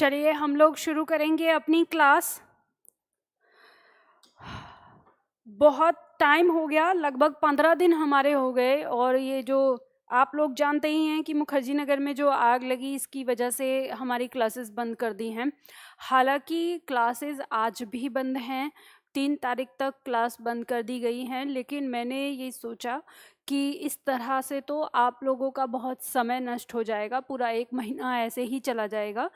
चलिए हम लोग शुरू करेंगे अपनी क्लास। बहुत टाइम हो गया, लगभग 15 दिन हमारे हो गए। और ये जो आप लोग जानते ही हैं कि मुखर्जी नगर में जो आग लगी, इसकी वजह से हमारी क्लासेस बंद कर दी हैं। हालांकि क्लासेस आज भी बंद हैं, 3 तारीख तक क्लास बंद कर दी गई हैं। लेकिन मैंने ये सोचा कि इस तरह से तो आप लोगों का बहुत समय नष्ट हो जाएगा, पूरा 1 महीना ऐसे ही चला जाएगा।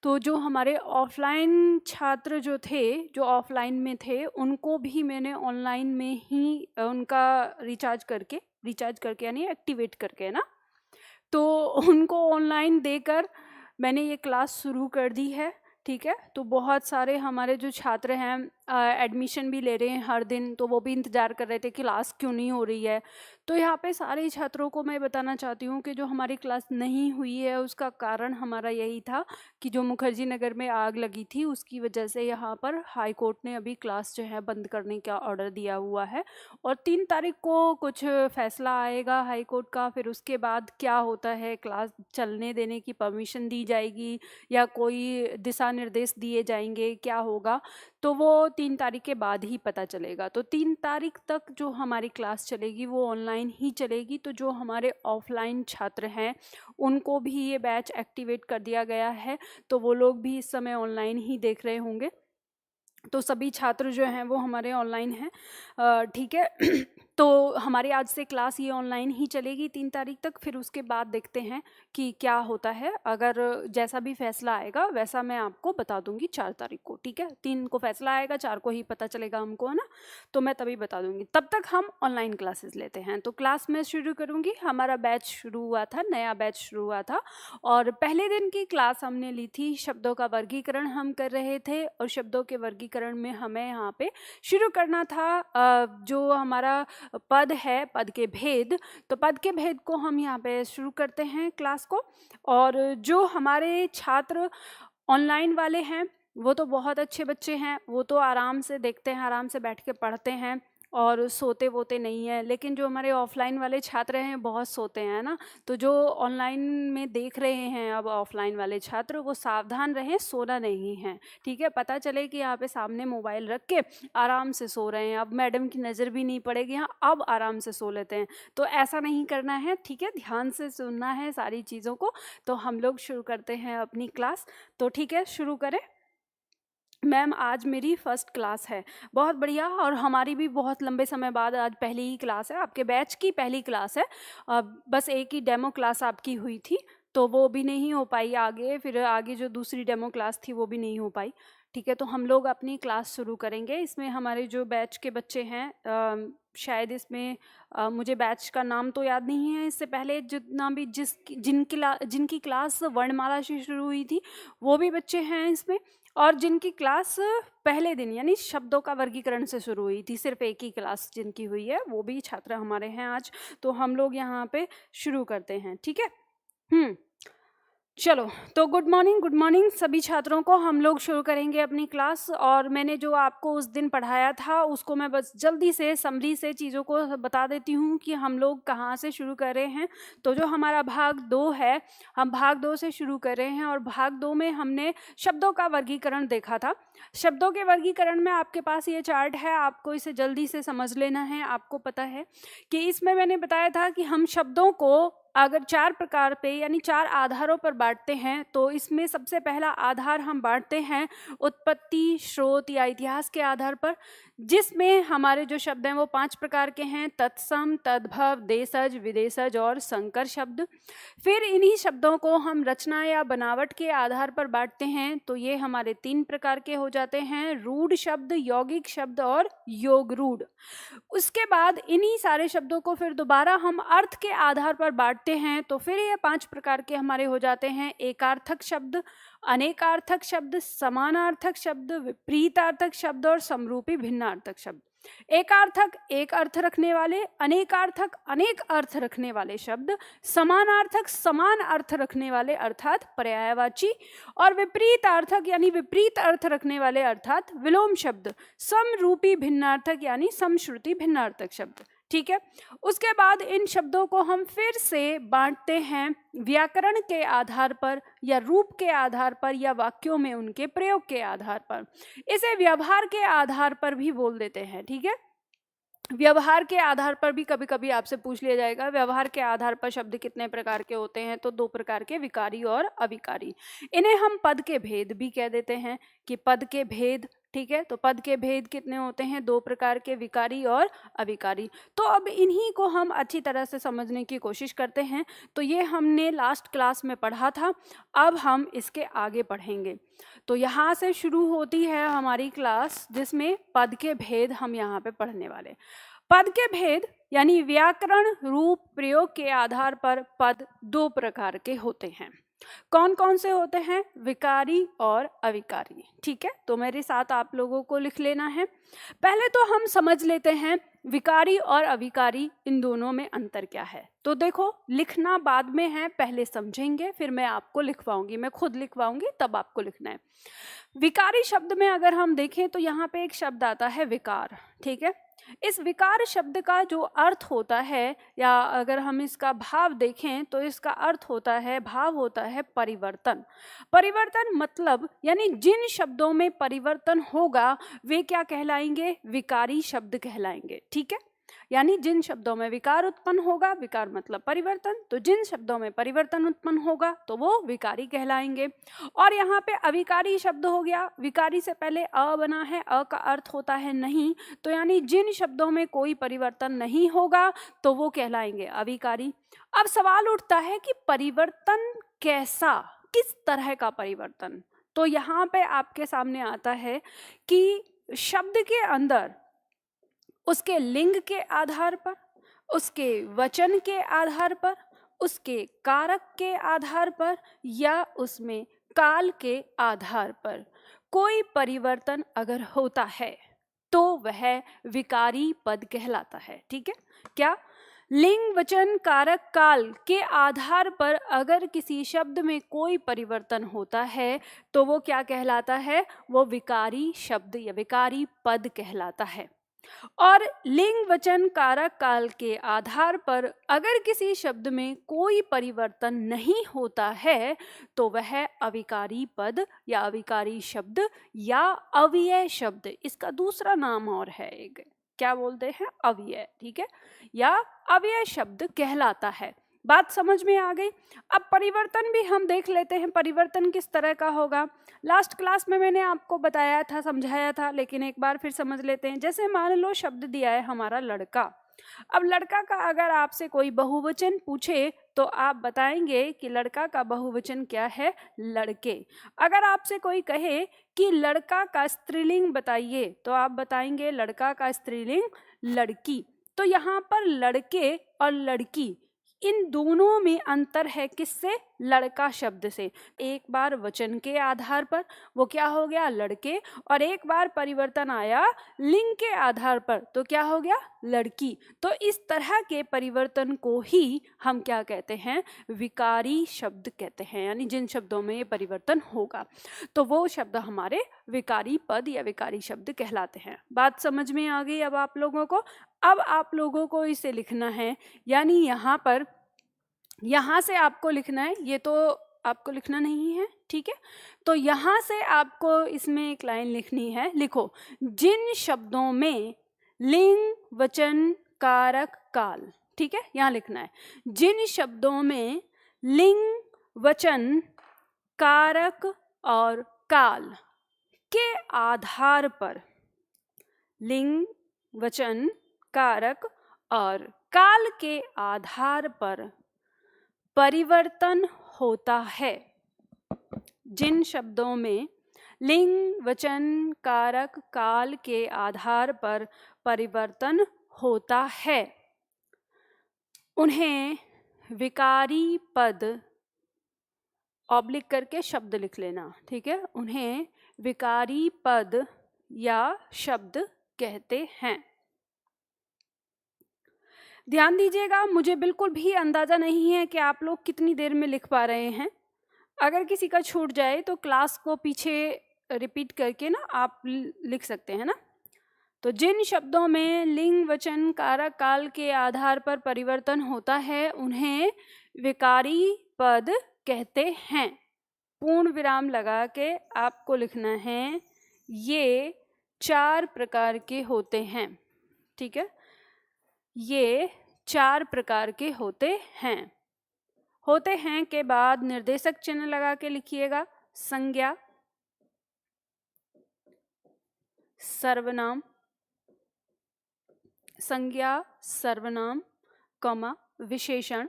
तो जो हमारे ऑफलाइन छात्र जो थे, जो ऑफलाइन में थे, उनको भी मैंने ऑनलाइन में ही उनका रिचार्ज करके यानी एक्टिवेट करके, है ना, तो उनको ऑनलाइन देकर मैंने ये क्लास शुरू कर दी है। ठीक है, तो बहुत सारे हमारे जो छात्र हैं एडमिशन भी ले रहे हैं हर दिन, तो वो भी इंतज़ार कर रहे थे क्लास क्यों नहीं हो रही है। तो यहाँ पे सारे छात्रों को मैं बताना चाहती हूँ कि जो हमारी क्लास नहीं हुई है उसका कारण हमारा यही था कि जो मुखर्जी नगर में आग लगी थी उसकी वजह से यहाँ पर हाई कोर्ट ने अभी क्लास जो है बंद करने का ऑर्डर दिया हुआ है। और 3 तारीख को कुछ फैसला आएगा हाई कोर्ट का, फिर उसके बाद क्या होता है, क्लास चलने देने की परमिशन दी जाएगी या कोई दिशा निर्देश दिए जाएंगे, क्या होगा, तो वो 3 तारीख के बाद ही पता चलेगा। तो 3 तारीख तक जो हमारी क्लास चलेगी वो ऑनलाइन ही चलेगी। तो जो हमारे ऑफलाइन छात्र हैं उनको भी ये बैच एक्टिवेट कर दिया गया है, तो वो लोग भी इस समय ऑनलाइन ही देख रहे होंगे। तो सभी छात्र जो हैं वो हमारे ऑनलाइन हैं। ठीक है तो हमारी आज से क्लास ये ऑनलाइन ही चलेगी 3 तारीख तक। फिर उसके बाद देखते हैं कि क्या होता है। अगर जैसा भी फैसला आएगा वैसा मैं आपको बता दूंगी 4 तारीख को। ठीक है, 3 को फैसला आएगा, 4 को ही पता चलेगा हमको, है ना, तो मैं तभी बता दूंगी। तब तक हम ऑनलाइन क्लासेस लेते हैं। तो क्लास मैं शुरू करूंगी। हमारा बैच शुरू हुआ था, नया बैच शुरू हुआ था, और पहले दिन की क्लास हमने ली थी, शब्दों का वर्गीकरण हम कर रहे थे। और शब्दों के वर्गीकरण में हमें यहाँ पे शुरू करना था जो हमारा पद है, पद के भेद। तो पद के भेद को हम यहाँ पे शुरू करते हैं क्लास को। और जो हमारे छात्र ऑनलाइन वाले हैं वो तो बहुत अच्छे बच्चे हैं, वो तो आराम से देखते हैं, आराम से बैठ के पढ़ते हैं और सोते वोते नहीं है। लेकिन जो हमारे ऑफलाइन वाले छात्र हैं बहुत सोते हैं ना। तो जो ऑनलाइन में देख रहे हैं अब ऑफलाइन वाले छात्र, वो सावधान रहें, सोना नहीं है। ठीक है, पता चले कि यहाँ पे सामने मोबाइल रख के आराम से सो रहे हैं, अब मैडम की नज़र भी नहीं पड़ेगी, हाँ अब आराम से सो लेते हैं, तो ऐसा नहीं करना है। ठीक है, ध्यान से सुनना है सारी चीज़ों को। तो हम लोग शुरू करते हैं अपनी क्लास। तो ठीक है, शुरू करें। मैम आज मेरी फर्स्ट क्लास है। बहुत बढ़िया, और हमारी भी बहुत लंबे समय बाद आज पहली ही क्लास है, आपके बैच की पहली क्लास है। बस एक ही डेमो क्लास आपकी हुई थी, तो वो भी नहीं हो पाई आगे, फिर आगे जो दूसरी डेमो क्लास थी वो भी नहीं हो पाई। ठीक है, तो हम लोग अपनी क्लास शुरू करेंगे। इसमें हमारे जो बैच के बच्चे हैं, शायद इसमें मुझे बैच का नाम तो याद नहीं है, इससे पहले जितना भी जिनकी क्लास वर्णमाला से शुरू हुई थी वो भी बच्चे हैं इसमें। और जिनकी क्लास पहले दिन यानी शब्दों का वर्गीकरण से शुरू हुई थी, सिर्फ एक ही क्लास जिनकी हुई है, वो भी छात्र हमारे हैं आज। तो हम लोग यहाँ पे शुरू करते हैं। ठीक है, चलो, तो गुड मॉर्निंग सभी छात्रों को। हम लोग शुरू करेंगे अपनी क्लास। और मैंने जो आपको उस दिन पढ़ाया था उसको मैं बस जल्दी से समरी से चीज़ों को बता देती हूँ कि हम लोग कहाँ से शुरू कर रहे हैं। तो जो हमारा भाग 2 है, हम भाग 2 से शुरू कर रहे हैं। और भाग 2 में हमने शब्दों का वर्गीकरण देखा था। शब्दों के वर्गीकरण में आपके पास ये चार्ट है, आपको इसे जल्दी से समझ लेना है। आपको पता है कि इसमें मैंने बताया था कि हम शब्दों को अगर 4 प्रकार पे यानी 4 आधारों पर बांटते हैं, तो इसमें सबसे पहला आधार हम बांटते हैं उत्पत्ति, स्रोत या इतिहास के आधार पर, जिसमें हमारे जो शब्द हैं वो 5 प्रकार के हैं: तत्सम, तद्भव, देशज, विदेशज और संकर शब्द। फिर इन्हीं शब्दों को हम रचना या बनावट के आधार पर बांटते हैं, तो ये हमारे 3 प्रकार के हो जाते हैं: रूढ़ शब्द, यौगिक शब्द और योग रूढ़। उसके बाद इन्हीं सारे शब्दों को फिर दोबारा हम अर्थ के आधार पर बांटते हैं, तो फिर ये 5 प्रकार के हमारे हो जाते हैं: एकार्थक शब्द, अनेकार्थक शब्द, समानार्थक शब्द, विपरीतार्थक शब्द और समरूपी भिन्नार्थक शब्द। एकार्थक एक अर्थ रखने वाले, अनेकार्थक अनेक अर्थ रखने वाले शब्द, समानार्थक समान अर्थ रखने वाले अर्थात पर्यायवाची, और विपरीतार्थक यानी विपरीत अर्थ रखने वाले अर्थात विलोम शब्द, समरूपी भिन्नार्थक यानी समश्रुति भिन्नार्थक शब्द। ठीक है। उसके बाद इन शब्दों को हम फिर से बांटते हैं व्याकरण के आधार पर या रूप के आधार पर या वाक्यों में उनके प्रयोग के आधार पर। इसे व्यवहार के आधार पर भी बोल देते हैं, ठीक है। व्यवहार के आधार पर भी कभी कभी आपसे पूछ लिया जाएगा व्यवहार के आधार पर शब्द कितने प्रकार के होते हैं, तो 2 प्रकार के, विकारी और अविकारी। इन्हें हम पद के भेद भी कह देते हैं कि पद के भेद, ठीक है। तो पद के भेद कितने होते हैं, 2 प्रकार के, विकारी और अविकारी। तो अब इन्हीं को हम अच्छी तरह से समझने की कोशिश करते हैं। तो ये हमने लास्ट क्लास में पढ़ा था, अब हम इसके आगे पढ़ेंगे। तो यहाँ से शुरू होती है हमारी क्लास जिसमें पद के भेद हम यहाँ पे पढ़ने वाले। पद के भेद यानी व्याकरण रूप प्रयोग के आधार पर पद 2 प्रकार के होते हैं। कौन कौन से होते हैं, विकारी और अविकारी, ठीक है। तो मेरे साथ आप लोगों को लिख लेना है। पहले तो हम समझ लेते हैं विकारी और अविकारी, इन दोनों में अंतर क्या है। तो देखो, लिखना बाद में है, पहले समझेंगे फिर मैं आपको लिखवाऊंगी, मैं खुद लिखवाऊंगी तब आपको लिखना है। विकारी शब्द में अगर हम देखें तो यहाँ पे एक शब्द आता है विकार, ठीक है। इस विकार शब्द का जो अर्थ होता है, या अगर हम इसका भाव देखें तो इसका अर्थ होता है, भाव होता है परिवर्तन। परिवर्तन मतलब यानी जिन शब्दों में परिवर्तन होगा वे क्या कहलाएंगे, विकारी शब्द कहलाएंगे, ठीक है। यानी जिन शब्दों में विकार उत्पन्न होगा, विकार मतलब परिवर्तन, तो जिन शब्दों में परिवर्तन उत्पन्न होगा तो वो विकारी कहलाएंगे। और यहाँ पे अविकारी शब्द हो गया, विकारी से पहले अ बना है, अ का अर्थ होता है नहीं, तो यानी जिन शब्दों में कोई परिवर्तन नहीं होगा तो वो कहलाएंगे अविकारी। अब सवाल उठता है कि परिवर्तन कैसा, किस तरह का परिवर्तन। तो यहाँ पे आपके सामने आता है कि शब्द के अंदर उसके लिंग के आधार पर, उसके वचन के आधार पर, उसके कारक के आधार पर या उसमें काल के आधार पर कोई परिवर्तन अगर होता है तो वह विकारी पद कहलाता है, ठीक है। क्या, लिंग वचन कारक काल के आधार पर अगर किसी शब्द में कोई परिवर्तन होता है तो वो क्या कहलाता है, वो विकारी शब्द या विकारी पद कहलाता है। और लिंग वचन कारक काल के आधार पर अगर किसी शब्द में कोई परिवर्तन नहीं होता है तो वह अविकारी पद या अविकारी शब्द या अव्यय शब्द, इसका दूसरा नाम और है एक, क्या बोलते हैं, अव्यय, ठीक है, या अव्यय शब्द कहलाता है। बात समझ में आ गई। अब परिवर्तन भी हम देख लेते हैं, परिवर्तन किस तरह का होगा। लास्ट क्लास में मैंने आपको बताया था, समझाया था, लेकिन एक बार फिर समझ लेते हैं। जैसे मान लो शब्द दिया है हमारा लड़का। अब लड़का का अगर आपसे कोई बहुवचन पूछे तो आप बताएंगे कि लड़का का बहुवचन क्या है, लड़के। अगर आपसे कोई कहे कि लड़का का स्त्रीलिंग बताइए तो आप बताएंगे लड़का का स्त्रीलिंग लड़की। तो यहाँ पर लड़के और लड़की इन दोनों में अंतर है, किससे, लड़का शब्द से। एक बार वचन के आधार पर वो क्या हो गया, लड़के, और एक बार परिवर्तन आया लिंग के आधार पर तो क्या हो गया, लड़की। तो इस तरह के परिवर्तन को ही हम क्या कहते हैं, विकारी शब्द कहते हैं। यानी जिन शब्दों में ये परिवर्तन होगा तो वो शब्द हमारे विकारी पद या विकारी शब्द कहलाते हैं। बात समझ में आ गई अब आप लोगों को। अब आप लोगों को इसे लिखना है, यानी यहाँ पर, यहाँ से आपको लिखना है, ये तो आपको लिखना नहीं है, ठीक है। तो यहाँ से आपको इसमें एक लाइन लिखनी है, लिखो, जिन शब्दों में लिंग वचन कारक काल, ठीक है, यहाँ लिखना है, जिन शब्दों में लिंग वचन कारक और काल के आधार पर, लिंग वचन कारक और काल के आधार पर परिवर्तन होता है। जिन शब्दों में लिंग वचन कारक काल के आधार पर परिवर्तन होता है उन्हें विकारी पद, ऑब्लिक करके शब्द लिख लेना, ठीक है, उन्हें विकारी पद या शब्द कहते हैं। ध्यान दीजिएगा, मुझे बिल्कुल भी अंदाज़ा नहीं है कि आप लोग कितनी देर में लिख पा रहे हैं। अगर किसी का छूट जाए तो क्लास को पीछे रिपीट करके ना आप लिख सकते हैं ना। तो जिन शब्दों में लिंग वचन कारक काल के आधार पर परिवर्तन होता है उन्हें विकारी पद कहते हैं। पूर्ण विराम लगा के आपको लिखना है ये 4 प्रकार के होते हैं। ठीक है, ये 4 प्रकार के होते हैं के बाद निर्देशक चिन्ह लगा के लिखिएगा। संज्ञा, सर्वनाम, संज्ञा सर्वनाम, कमा विशेषण,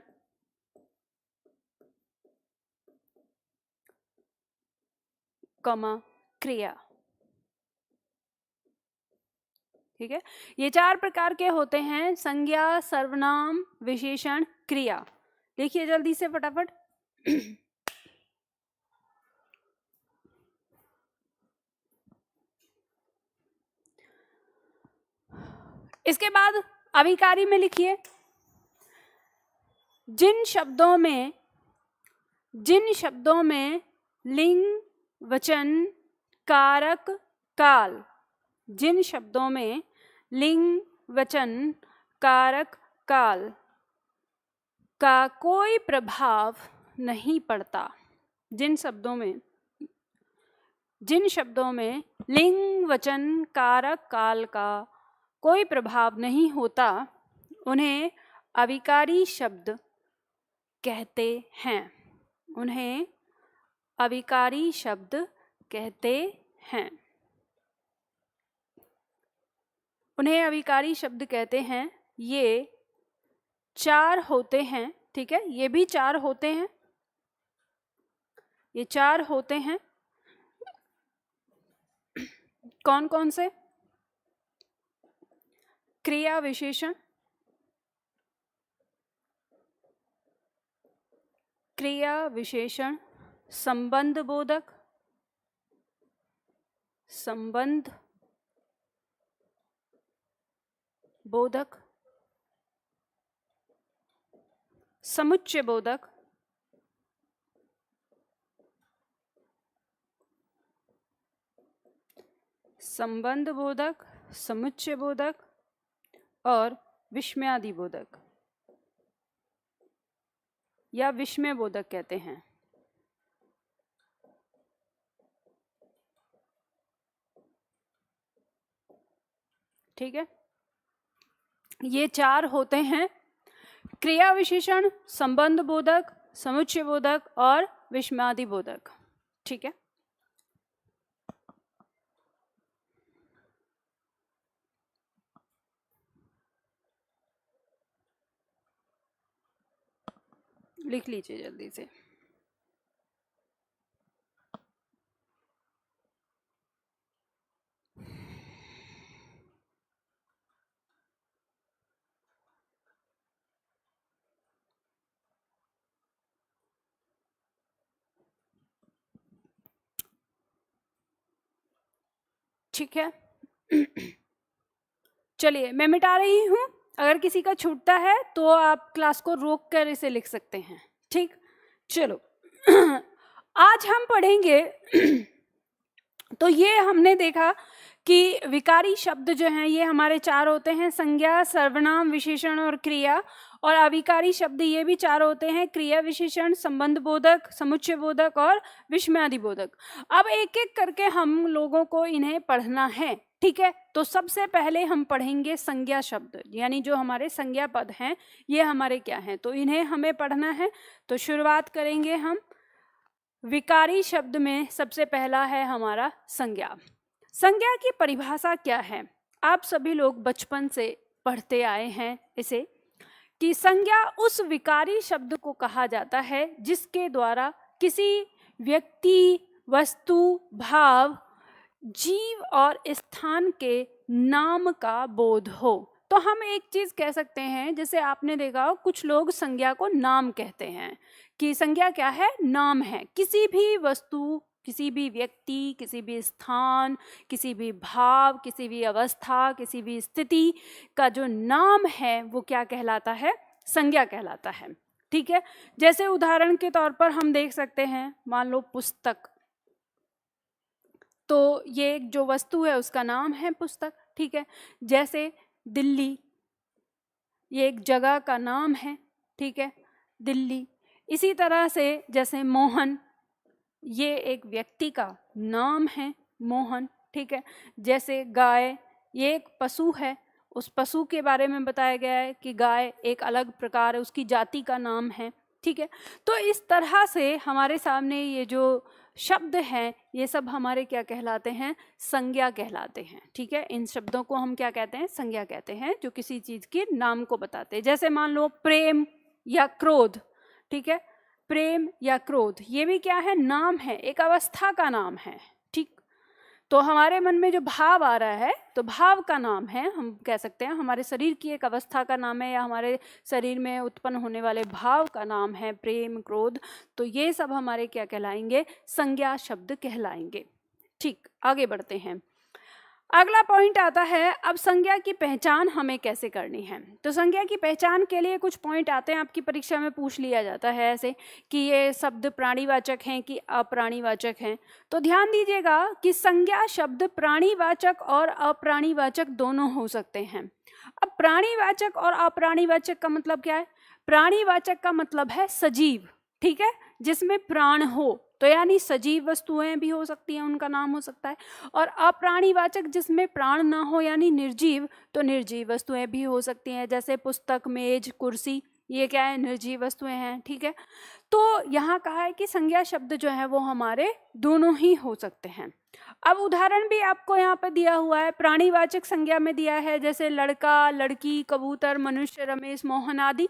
कमा क्रिया। ठीक है, ये 4 प्रकार के होते हैं, संज्ञा, सर्वनाम, विशेषण, क्रिया। देखिए जल्दी से फटाफट। इसके बाद अभिकारी में लिखिए जिन शब्दों में लिंग वचन कारक काल, जिन शब्दों में लिंग वचन कारक काल का कोई प्रभाव नहीं पड़ता, जिन शब्दों में लिंग वचन कारक काल का कोई प्रभाव नहीं होता उन्हें अविकारी शब्द कहते हैं। उन्हें अविकारी शब्द कहते हैं। उन्हें अविकारी शब्द कहते हैं। ये 4 होते हैं। ठीक है, ये भी 4 होते हैं। ये 4 होते हैं। कौन कौन से? क्रिया विशेषण, क्रिया विशेषण, संबंध बोधक, संबंध बोधक, समुच्चय बोधक, संबंध बोधक, समुच्चय बोधक और विस्मयादि बोधक या विस्मय बोधक कहते हैं। ठीक है, ये 4 होते हैं, क्रिया विशेषण, संबंध बोधक, समुच्चय बोधक और विस्मयादि बोधक। ठीक है, लिख लीजिए जल्दी से। ठीक है, चलिए मैं मिटा रही हूं। अगर किसी का छूटता है तो आप क्लास को रोक कर इसे लिख सकते हैं। ठीक, चलो आज हम पढ़ेंगे तो ये हमने देखा कि विकारी शब्द जो हैं ये हमारे 4 होते हैं, संज्ञा, सर्वनाम, विशेषण और क्रिया। और अविकारी शब्द ये भी 4 होते हैं, क्रिया विशेषण, संबंध बोधक, समुच्चय बोधक और विस्मयादि बोधक। अब एक एक करके हम लोगों को इन्हें पढ़ना है। ठीक है, तो सबसे पहले हम पढ़ेंगे संज्ञा शब्द, यानी जो हमारे संज्ञा पद हैं ये हमारे क्या हैं, तो इन्हें हमें पढ़ना है। तो शुरुआत करेंगे हम विकारी शब्द में। सबसे पहला है हमारा संज्ञा। संज्ञा की परिभाषा क्या है? आप सभी लोग बचपन से पढ़ते आए हैं इसे, कि संज्ञा उस विकारी शब्द को कहा जाता है जिसके द्वारा किसी व्यक्ति, वस्तु, भाव, जीव और स्थान के नाम का बोध हो। तो हम एक चीज कह सकते हैं, जैसे आपने देखा हो कुछ लोग संज्ञा को नाम कहते हैं, कि संज्ञा क्या है? नाम है। किसी भी वस्तु, किसी भी व्यक्ति, किसी भी स्थान, किसी भी भाव, किसी भी अवस्था, किसी भी स्थिति का जो नाम है वो क्या कहलाता है? संज्ञा कहलाता है। ठीक है, जैसे उदाहरण के तौर पर हम देख सकते हैं, मान लो पुस्तक। तो ये एक जो वस्तु है उसका नाम है पुस्तक, ठीक है। जैसे दिल्ली, ये एक जगह का नाम है, ठीक है, दिल्ली। इसी तरह से जैसे मोहन, ये एक व्यक्ति का नाम है, मोहन, ठीक है। जैसे गाय, ये एक पशु है, उस पशु के बारे में बताया गया है कि गाय एक अलग प्रकार है, उसकी जाति का नाम है, ठीक है। तो इस तरह से हमारे सामने ये जो शब्द हैं ये सब हमारे क्या कहलाते हैं, संज्ञा कहलाते हैं, ठीक है। इन शब्दों को हम क्या कहते हैं, संज्ञा कहते हैं, जो किसी चीज के नाम को बताते हैं। जैसे मान लो प्रेम या क्रोध, ठीक है, प्रेम या क्रोध, ये भी क्या है, नाम है, एक अवस्था का नाम है, ठीक। तो हमारे मन में जो भाव आ रहा है तो भाव का नाम है, हम कह सकते हैं हमारे शरीर की एक अवस्था का नाम है, या हमारे शरीर में उत्पन्न होने वाले भाव का नाम है प्रेम क्रोध। तो ये सब हमारे क्या कहलाएंगे, संज्ञा शब्द कहलाएंगे, ठीक। आगे बढ़ते हैं। अगला पॉइंट आता है, अब संज्ञा की पहचान हमें कैसे करनी है। तो संज्ञा की पहचान के लिए कुछ पॉइंट आते हैं, आपकी परीक्षा में पूछ लिया जाता है ऐसे कि ये शब्द प्राणीवाचक हैं कि अप्राणीवाचक हैं। तो ध्यान दीजिएगा कि संज्ञा शब्द प्राणीवाचक और अप्राणीवाचक दोनों हो सकते हैं। अब प्राणीवाचक और अप्राणीवाचक का मतलब क्या है, प्राणीवाचक का मतलब है सजीव, ठीक है, जिसमें प्राण हो, तो यानी सजीव वस्तुएं भी हो सकती हैं, उनका नाम हो सकता है। और अप्राणीवाचक जिसमें प्राण ना हो यानी निर्जीव, तो निर्जीव वस्तुएं भी हो सकती हैं, जैसे पुस्तक, मेज, कुर्सी, ये क्या है, निर्जीव वस्तुएं हैं, ठीक है। तो यहाँ कहा है कि संज्ञा शब्द जो है वो हमारे दोनों ही हो सकते हैं। अब उदाहरण भी आपको यहाँ पे दिया हुआ है, प्राणीवाचक संज्ञा में दिया है, जैसे लड़का, लड़की, कबूतर, मनुष्य, रमेश, मोहन आदि।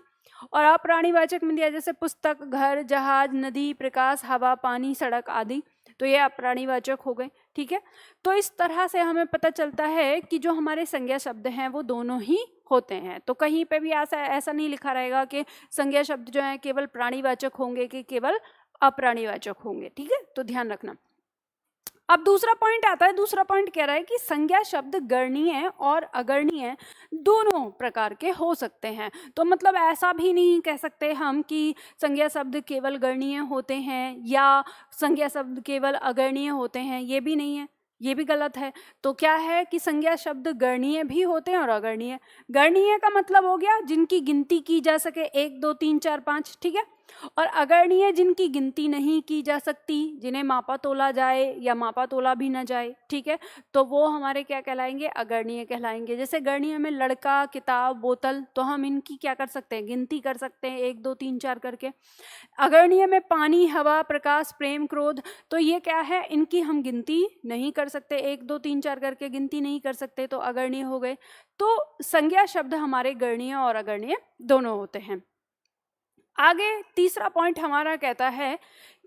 और अप्राणीवाचक में दिया जैसे पुस्तक, घर, जहाज, नदी, प्रकाश, हवा, पानी, सड़क आदि। तो ये अप्राणीवाचक हो गए, ठीक है। तो इस तरह से हमें पता चलता है कि जो हमारे संज्ञा शब्द हैं वो दोनों ही होते हैं। तो कहीं पे भी ऐसा नहीं लिखा रहेगा कि संज्ञा शब्द जो है केवल प्राणीवाचक होंगे कि केवल अप्राणीवाचक होंगे, ठीक है। तो ध्यान रखना। अब दूसरा पॉइंट आता है, दूसरा पॉइंट कह रहा है कि संज्ञा शब्द गणनीय और अगणनीय दोनों प्रकार के हो सकते हैं। तो मतलब ऐसा भी नहीं कह सकते हम कि संज्ञा शब्द केवल गणनीय होते हैं या संज्ञा शब्द केवल अगणनीय होते हैं, ये भी नहीं है, ये भी गलत है। तो क्या है कि संज्ञा शब्द गणनीय भी होते हैं और अगणनीय। गणनीय का मतलब हो गया जिनकी गिनती की जा सके, 1 2 3 4 5, ठीक है। और अगणनीय जिनकी गिनती नहीं की जा सकती, जिन्हें मापा तोला जाए या मापा तोला भी ना जाए, ठीक है, तो वो हमारे क्या कहलाएंगे, अगणनीय कहलाएंगे। जैसे गणनीय में लड़का, किताब, बोतल, तो हम इनकी क्या कर सकते हैं, गिनती कर सकते हैं 1 2 3 4 करके। अगणनीय में पानी, हवा, प्रकाश, प्रेम, क्रोध, तो ये क्या है, इनकी हम गिनती नहीं कर सकते, 1 2 3 4 करके गिनती नहीं कर सकते, तो अगणनीय हो गए। तो संज्ञा शब्द हमारे गणनीय और अगणनीय दोनों होते हैं। आगे तीसरा पॉइंट हमारा कहता है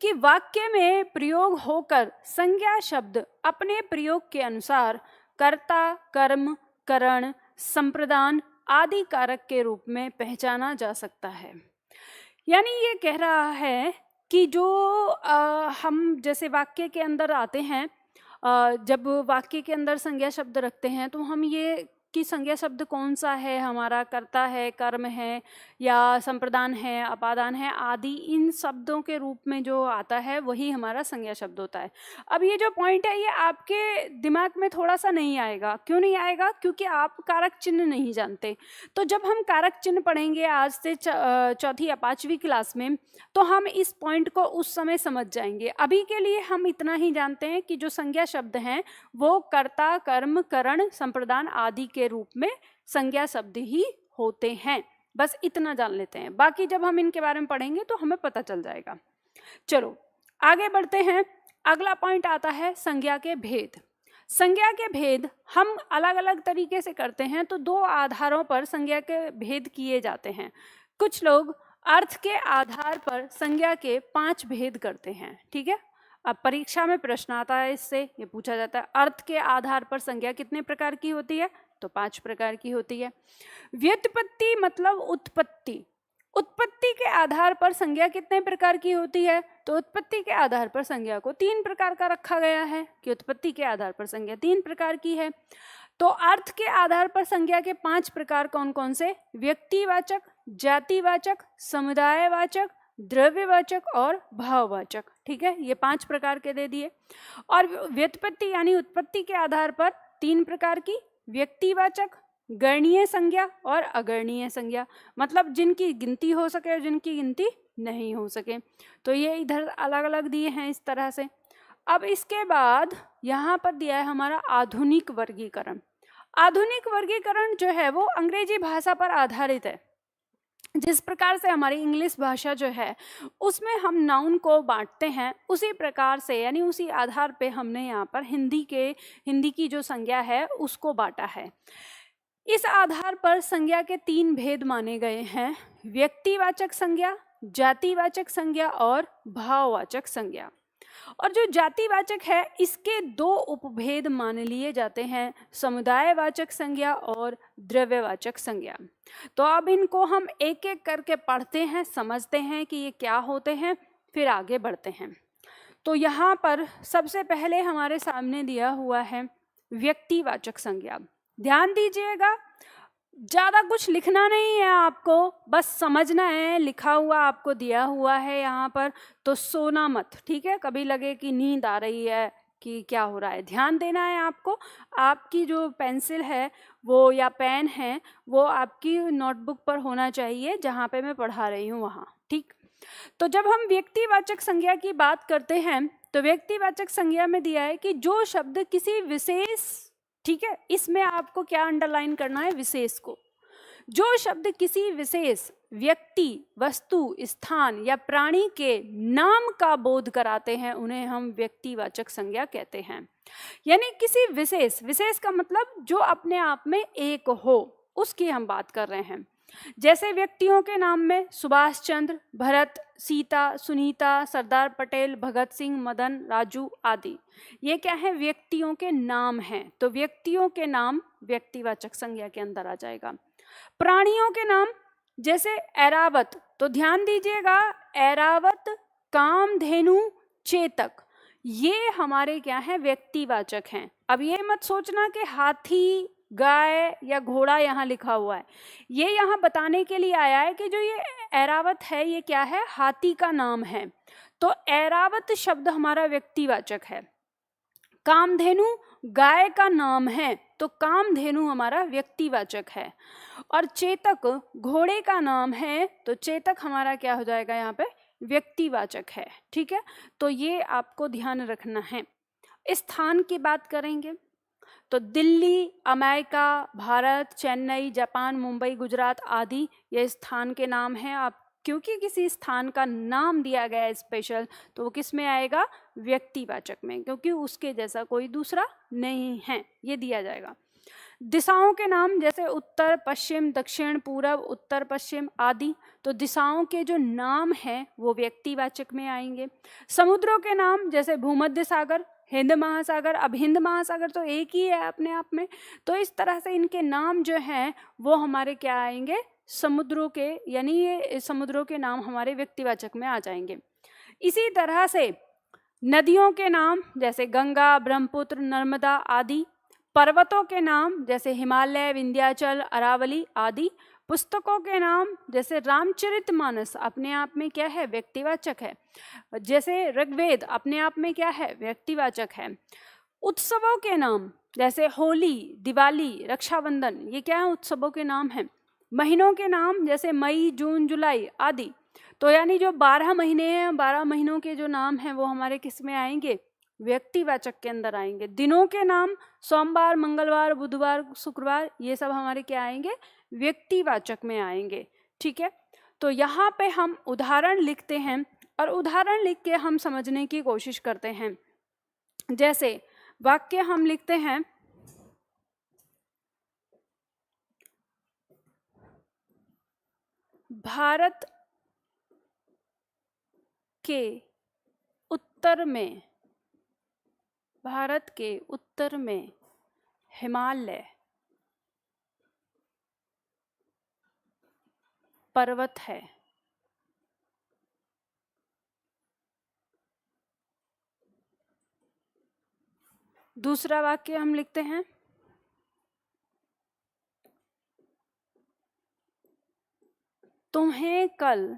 कि वाक्य में प्रयोग होकर संज्ञा शब्द अपने प्रयोग के अनुसार कर्ता, कर्म, करण, संप्रदान आदि कारक के रूप में पहचाना जा सकता है। यानी ये कह रहा है कि जो हम जैसे वाक्य के अंदर आते हैं, जब वाक्य के अंदर संज्ञा शब्द रखते हैं तो हम ये कि संज्ञा शब्द कौन सा है, हमारा कर्ता है, कर्म है, या संप्रदान है, अपादान है आदि, इन शब्दों के रूप में जो आता है वही हमारा संज्ञा शब्द होता है। अब ये जो पॉइंट है ये आपके दिमाग में थोड़ा सा नहीं आएगा। क्यों नहीं आएगा? क्योंकि आप कारक चिन्ह नहीं जानते। तो जब हम कारक चिन्ह पढ़ेंगे आज से चौथी या पांचवी क्लास में, तो हम इस पॉइंट को उस समय समझ जाएंगे। अभी के लिए हम इतना ही जानते हैं कि जो संज्ञा शब्द हैं वो कर्ता, कर्म, करण, संप्रदान आदि के रूप में संज्ञा शब्द ही होते हैं। बस इतना जान लेते हैं, बाकी जब हम इनके बारे में पढ़ेंगे तो हमें पता चल जाएगा। चलो आगे बढ़ते हैं। अगला पॉइंट आता है संज्ञा के भेद। संज्ञा के भेद हम अलग अलग तरीके से करते हैं। तो 2 आधारों पर संज्ञा के भेद किए जाते हैं। कुछ लोग अर्थ के आधार पर संज्ञा के 5 भेद करते हैं, ठीक है। अब परीक्षा में प्रश्न आता है, इससे ये पूछा जाता है अर्थ के आधार पर संज्ञा कितने प्रकार की होती है, तो 5 प्रकार की होती है। व्युत्पत्ति मतलब उत्पत्ति, उत्पत्ति के आधार पर संज्ञा कितने प्रकार की होती है, तो उत्पत्ति के आधार पर संज्ञा को 3 प्रकार का रखा गया है कि उत्पत्ति के आधार पर संज्ञा 3 प्रकार की है। तो अर्थ के आधार पर संज्ञा के 5 प्रकार कौन कौन से, व्यक्तिवाचक, जातिवाचक, समुदायवाचक, द्रव्यवाचक और भाववाचक। ठीक है, ये 5 प्रकार के दे दिए। और व्युत्पत्ति यानी उत्पत्ति के आधार पर 3 प्रकार की, व्यक्तिवाचक, गणनीय संज्ञा और अगणनीय संज्ञा, मतलब जिनकी गिनती हो सके और जिनकी गिनती नहीं हो सके। तो ये इधर अलग अलग दिए हैं इस तरह से। अब इसके बाद यहाँ पर दिया है हमारा आधुनिक वर्गीकरण। आधुनिक वर्गीकरण जो है वो अंग्रेजी भाषा पर आधारित है। जिस प्रकार से हमारी इंग्लिश भाषा जो है उसमें हम नाउन को बांटते हैं, उसी प्रकार से यानी उसी आधार पे हमने यहाँ पर हिंदी की जो संज्ञा है उसको बांटा है। इस आधार पर संज्ञा के 3 भेद माने गए हैं, व्यक्तिवाचक संज्ञा, जातिवाचक संज्ञा और भाववाचक संज्ञा। और जो जातिवाचक है इसके 2 उपभेद मान लिए जाते हैं, समुदायवाचक संज्ञा और द्रव्यवाचक संज्ञा। तो अब इनको हम एक एक करके पढ़ते हैं, समझते हैं कि ये क्या होते हैं, फिर आगे बढ़ते हैं। तो यहाँ पर सबसे पहले हमारे सामने दिया हुआ है व्यक्तिवाचक संज्ञा। ध्यान दीजिएगा, ज़्यादा कुछ लिखना नहीं है आपको, बस समझना है। लिखा हुआ आपको दिया हुआ है यहाँ पर, तो सोना मत, ठीक है। कभी लगे कि नींद आ रही है कि क्या हो रहा है, ध्यान देना है आपको। आपकी जो पेंसिल है वो या पेन है वो आपकी नोटबुक पर होना चाहिए जहाँ पे मैं पढ़ा रही हूँ वहाँ, ठीक। तो जब हम व्यक्तिवाचक संज्ञा की बात करते हैं तो व्यक्तिवाचक संज्ञा में दिया है कि जो शब्द किसी विशेष, ठीक है, इसमें आपको क्या अंडरलाइन करना है, विशेष को। जो शब्द किसी विशेष व्यक्ति, वस्तु, स्थान या प्राणी के नाम का बोध कराते हैं उन्हें हम व्यक्तिवाचक संज्ञा कहते हैं। यानी किसी विशेष का मतलब जो अपने आप में एक हो, उसकी हम बात कर रहे हैं। जैसे व्यक्तियों के नाम में सुभाष चंद्र, भरत, सीता, सुनीता, सरदार पटेल, भगत सिंह, मदन, राजू आदि, ये क्या है, व्यक्तियों के नाम हैं। तो व्यक्तियों के नाम व्यक्तिवाचक संज्ञा के अंदर आ जाएगा। प्राणियों के नाम जैसे ऐरावत, तो ध्यान दीजिएगा, ऐरावत, कामधेनु, चेतक, ये हमारे क्या है, व्यक्तिवाचक हैं। अब ये मत सोचना कि हाथी, गाय या घोड़ा यहाँ लिखा हुआ है, ये यहाँ बताने के लिए आया है कि जो ये ऐरावत है ये क्या है, हाथी का नाम है। तो ऐरावत शब्द हमारा व्यक्तिवाचक है। कामधेनु गाय का नाम है, तो कामधेनु हमारा व्यक्तिवाचक है। और चेतक घोड़े का नाम है, तो चेतक हमारा क्या हो जाएगा, यहाँ पे व्यक्तिवाचक है, ठीक है। तो ये आपको ध्यान रखना है। स्थान की बात करेंगे तो दिल्ली, अमेरिका, भारत, चेन्नई, जापान, मुंबई, गुजरात आदि ये स्थान के नाम हैं। आप क्योंकि किसी स्थान का नाम दिया गया है स्पेशल, तो वो किस में आएगा, व्यक्तिवाचक में, क्योंकि उसके जैसा कोई दूसरा नहीं है, ये दिया जाएगा। दिशाओं के नाम जैसे उत्तर, पश्चिम, दक्षिण, पूरब, उत्तर पश्चिम आदि, तो दिशाओं के जो नाम हैं वो व्यक्तिवाचक में आएंगे। समुद्रों के नाम जैसे भूमध्य सागर, हिंद महासागर, अब हिंद महासागर तो एक ही है अपने आप में, तो इस तरह से इनके नाम जो हैं वो हमारे क्या आएंगे, समुद्रों के, यानी ये समुद्रों के नाम हमारे व्यक्तिवाचक में आ जाएंगे। इसी तरह से नदियों के नाम जैसे गंगा, ब्रह्मपुत्र, नर्मदा आदि, पर्वतों के नाम जैसे हिमालय, विंध्याचल, अरावली आदि, पुस्तकों के नाम जैसे रामचरितमानस अपने आप में क्या है, व्यक्तिवाचक है, जैसे ऋग्वेद अपने आप में क्या है, व्यक्तिवाचक है। उत्सवों के नाम जैसे होली, दिवाली, रक्षाबंधन, ये क्या है, उत्सवों के नाम हैं। महीनों के नाम जैसे मई, जून, जुलाई आदि, तो यानी जो 12 महीने हैं, 12 महीनों के जो नाम हैं वो हमारे किस में आएंगे, व्यक्तिवाचक के अंदर आएंगे। दिनों के नाम सोमवार, मंगलवार, बुधवार, शुक्रवार, ये सब हमारे क्या आएंगे, व्यक्तिवाचक में आएंगे, ठीक है। तो यहाँ पे हम उदाहरण लिखते हैं और उदाहरण लिख के हम समझने की कोशिश करते हैं। जैसे वाक्य हम लिखते हैं, भारत के उत्तर में, भारत के उत्तर में हिमालय पर्वत है। दूसरा वाक्य हम लिखते हैं, तुम्हें कल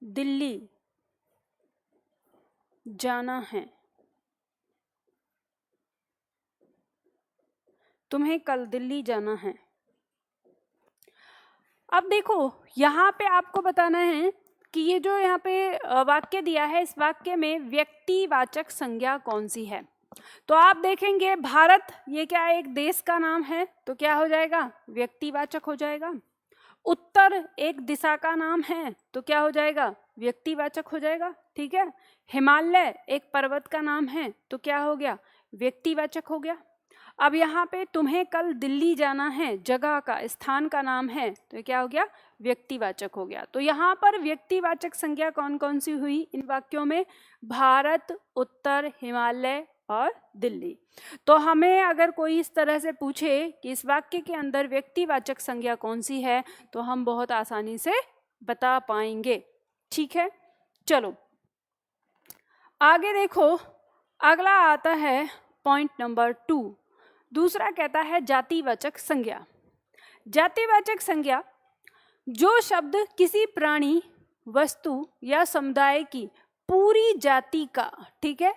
दिल्ली जाना है, तुम्हें कल दिल्ली जाना है। अब देखो यहाँ पे आपको बताना है कि ये जो यहाँ पे वाक्य दिया है, इस वाक्य में व्यक्तिवाचक संज्ञा कौन सी है। तो आप देखेंगे भारत, ये क्या एक देश का नाम है, तो क्या हो जाएगा, व्यक्तिवाचक हो जाएगा। उत्तर एक दिशा का नाम है, तो क्या हो जाएगा, व्यक्तिवाचक हो जाएगा। ठीक है, हिमालय एक पर्वत का नाम है, तो क्या हो गया, व्यक्तिवाचक हो गया। अब यहाँ पे तुम्हें कल दिल्ली जाना है, जगह का, स्थान का नाम है, तो क्या हो गया, व्यक्तिवाचक हो गया। तो यहाँ पर व्यक्तिवाचक संज्ञा कौन कौन सी हुई इन वाक्यों में, भारत, उत्तर, हिमालय और दिल्ली। तो हमें अगर कोई इस तरह से पूछे कि इस वाक्य के अंदर व्यक्तिवाचक संज्ञा कौन सी है, तो हम बहुत आसानी से बता पाएंगे। ठीक है, चलो आगे देखो, अगला आता है पॉइंट नंबर 2। दूसरा कहता है जातिवाचक संज्ञा। जातिवाचक संज्ञा जो शब्द किसी प्राणी, वस्तु या समुदाय की पूरी जाति का, ठीक है,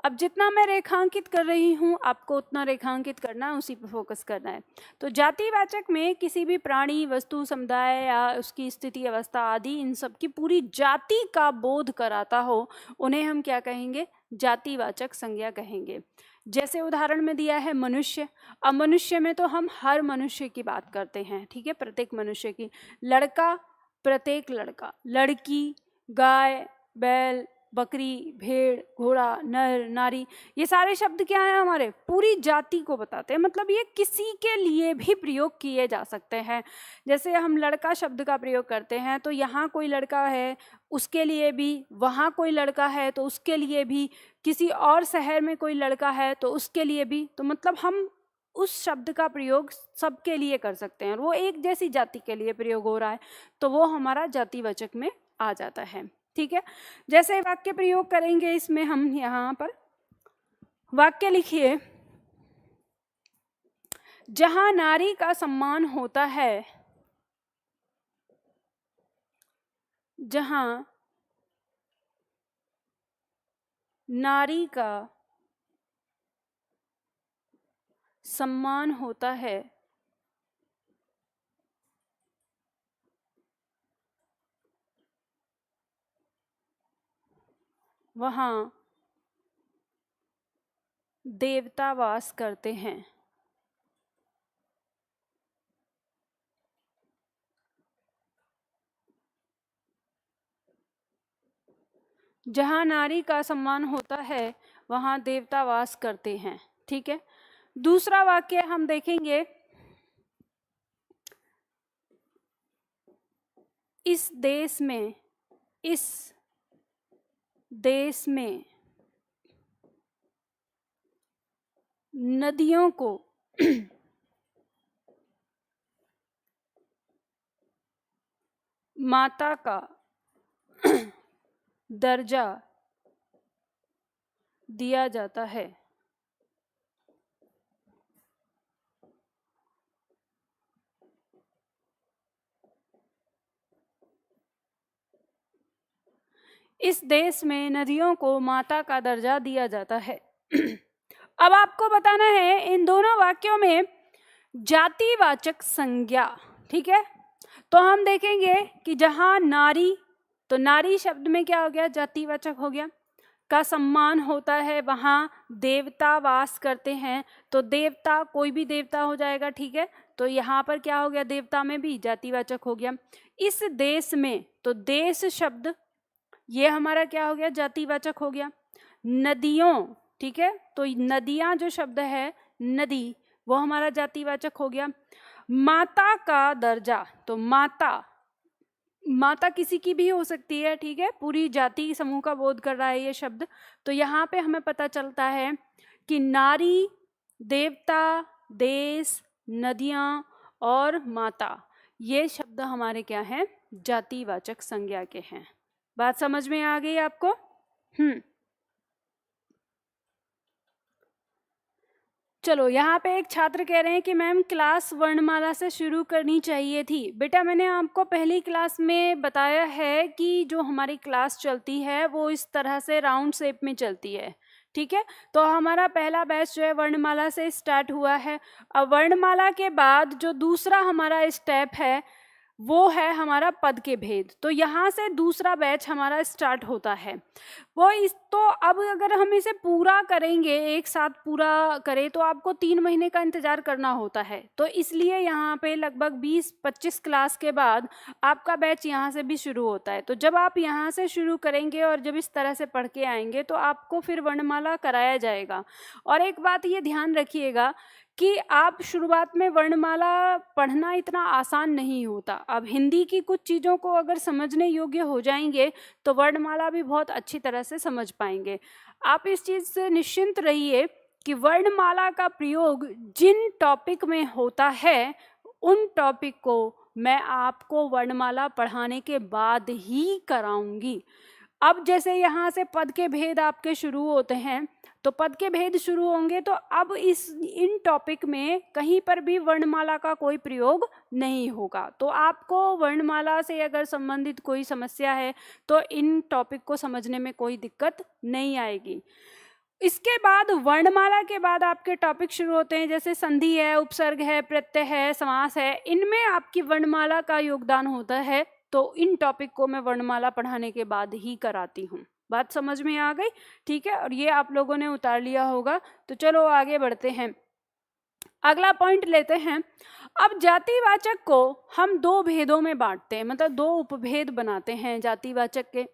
अब जितना मैं रेखांकित कर रही हूँ आपको उतना रेखांकित करना है, उसी पर फोकस करना है। तो जातिवाचक में किसी भी प्राणी, वस्तु, समुदाय या उसकी स्थिति, अवस्था आदि, इन सब की पूरी जाति का बोध कराता हो, उन्हें हम क्या कहेंगे, जातिवाचक संज्ञा कहेंगे। जैसे उदाहरण में दिया है मनुष्य। अब मनुष्य में तो हम हर मनुष्य की बात करते हैं, ठीक है, प्रत्येक मनुष्य की। लड़का, प्रत्येक लड़का। लड़की, गाय, बैल, बकरी, भेड़, घोड़ा, नर, नारी, ये सारे शब्द क्या हैं, हमारे पूरी जाति को बताते हैं। मतलब ये किसी के लिए भी प्रयोग किए जा सकते हैं। जैसे हम लड़का शब्द का प्रयोग करते हैं, तो यहाँ कोई लड़का है उसके लिए भी, वहाँ कोई लड़का है तो उसके लिए भी, किसी और शहर में कोई लड़का है तो उसके लिए भी। तो मतलब हम उस शब्द का प्रयोग सबके लिए कर सकते हैं, और वो एक जैसी जाति के लिए प्रयोग हो रहा है, तो वो हमारा जातिवाचक में आ जाता है। ठीक है, जैसे वाक्य प्रयोग करेंगे इसमें हम, यहाँ पर वाक्य लिखिए, जहां नारी का सम्मान होता है, जहां नारी का सम्मान होता है, वहाँ देवता वास करते हैं। जहाँ नारी का सम्मान होता है वहाँ देवता वास करते हैं। ठीक है, दूसरा वाक्य हम देखेंगे, इस देश में, इस देश में नदियों को माता का दर्जा दिया जाता है। इस देश में नदियों को माता का दर्जा दिया जाता है। अब आपको बताना है इन दोनों वाक्यों में जातिवाचक संज्ञा। ठीक है, तो हम देखेंगे कि जहां नारी, तो नारी शब्द में क्या हो गया, जातिवाचक हो गया। का सम्मान होता है, वहाँ देवता वास करते हैं, तो देवता कोई भी देवता हो जाएगा। ठीक है, तो यहाँ पर क्या हो गया, देवता में भी जातिवाचक हो गया। इस देश में, तो देश शब्द ये हमारा क्या हो गया, जातिवाचक हो गया। नदियों, ठीक है, तो नदियाँ जो शब्द है, नदी, वो हमारा जातिवाचक हो गया। माता का दर्जा, तो माता, माता किसी की भी हो सकती है। ठीक है, पूरी जाति समूह का बोध कर रहा है ये शब्द। तो यहाँ पे हमें पता चलता है कि नारी, देवता, देश, नदियाँ और माता, ये शब्द हमारे क्या हैं, जातिवाचक संज्ञा के हैं। बात समझ में आ गई आपको? चलो यहाँ पे एक छात्र कह रहे हैं कि मैम क्लास वर्णमाला से शुरू करनी चाहिए थी। बेटा मैंने आपको पहली क्लास में बताया है कि जो हमारी क्लास चलती है वो इस तरह से राउंड शेप में चलती है, ठीक है। तो हमारा पहला बैच जो है वर्णमाला से स्टार्ट हुआ है। अब वर्णमाला के बाद जो दूसरा हमारा स्टेप है वो है हमारा पद के भेद। तो यहाँ से दूसरा बैच हमारा स्टार्ट होता है। वो इस तो अब अगर हम इसे पूरा करेंगे, एक साथ पूरा करें, तो आपको 3 महीने का इंतजार करना होता है। तो इसलिए यहाँ पे लगभग 20-25 क्लास के बाद आपका बैच यहाँ से भी शुरू होता है। तो जब आप यहाँ से शुरू करेंगे और जब इस तरह से पढ़ के आएंगे तो आपको फिर वर्णमाला कराया जाएगा। और एक बात ये ध्यान रखिएगा कि आप शुरुआत में वर्णमाला पढ़ना इतना आसान नहीं होता। अब हिंदी की कुछ चीज़ों को अगर समझने योग्य हो जाएंगे तो वर्णमाला भी बहुत अच्छी तरह से समझ पाएंगे। आप इस चीज़ से निश्चिंत रहिए कि वर्णमाला का प्रयोग जिन टॉपिक में होता है उन टॉपिक को मैं आपको वर्णमाला पढ़ाने के बाद ही कराऊंगी। अब जैसे यहाँ से पद के भेद आपके शुरू होते हैं, तो पद के भेद शुरू होंगे तो अब इन टॉपिक में कहीं पर भी वर्णमाला का कोई प्रयोग नहीं होगा। तो आपको वर्णमाला से अगर संबंधित कोई समस्या है तो इन टॉपिक को समझने में कोई दिक्कत नहीं आएगी। इसके बाद वर्णमाला के बाद आपके टॉपिक शुरू होते हैं, जैसे संधि है, उपसर्ग है, प्रत्यय है, समास है। इनमें आपकी वर्णमाला का योगदान होता है। तो इन टॉपिक को मैं वर्णमाला पढ़ाने के बाद ही कराती हूँ। बात समझ में आ गई? ठीक है, और ये आप लोगों ने उतार लिया होगा। तो चलो आगे बढ़ते हैं, अगला पॉइंट लेते हैं। अब जातिवाचक को हम 2 भेदों में बांटते हैं, मतलब 2 उपभेद बनाते हैं जातिवाचक के।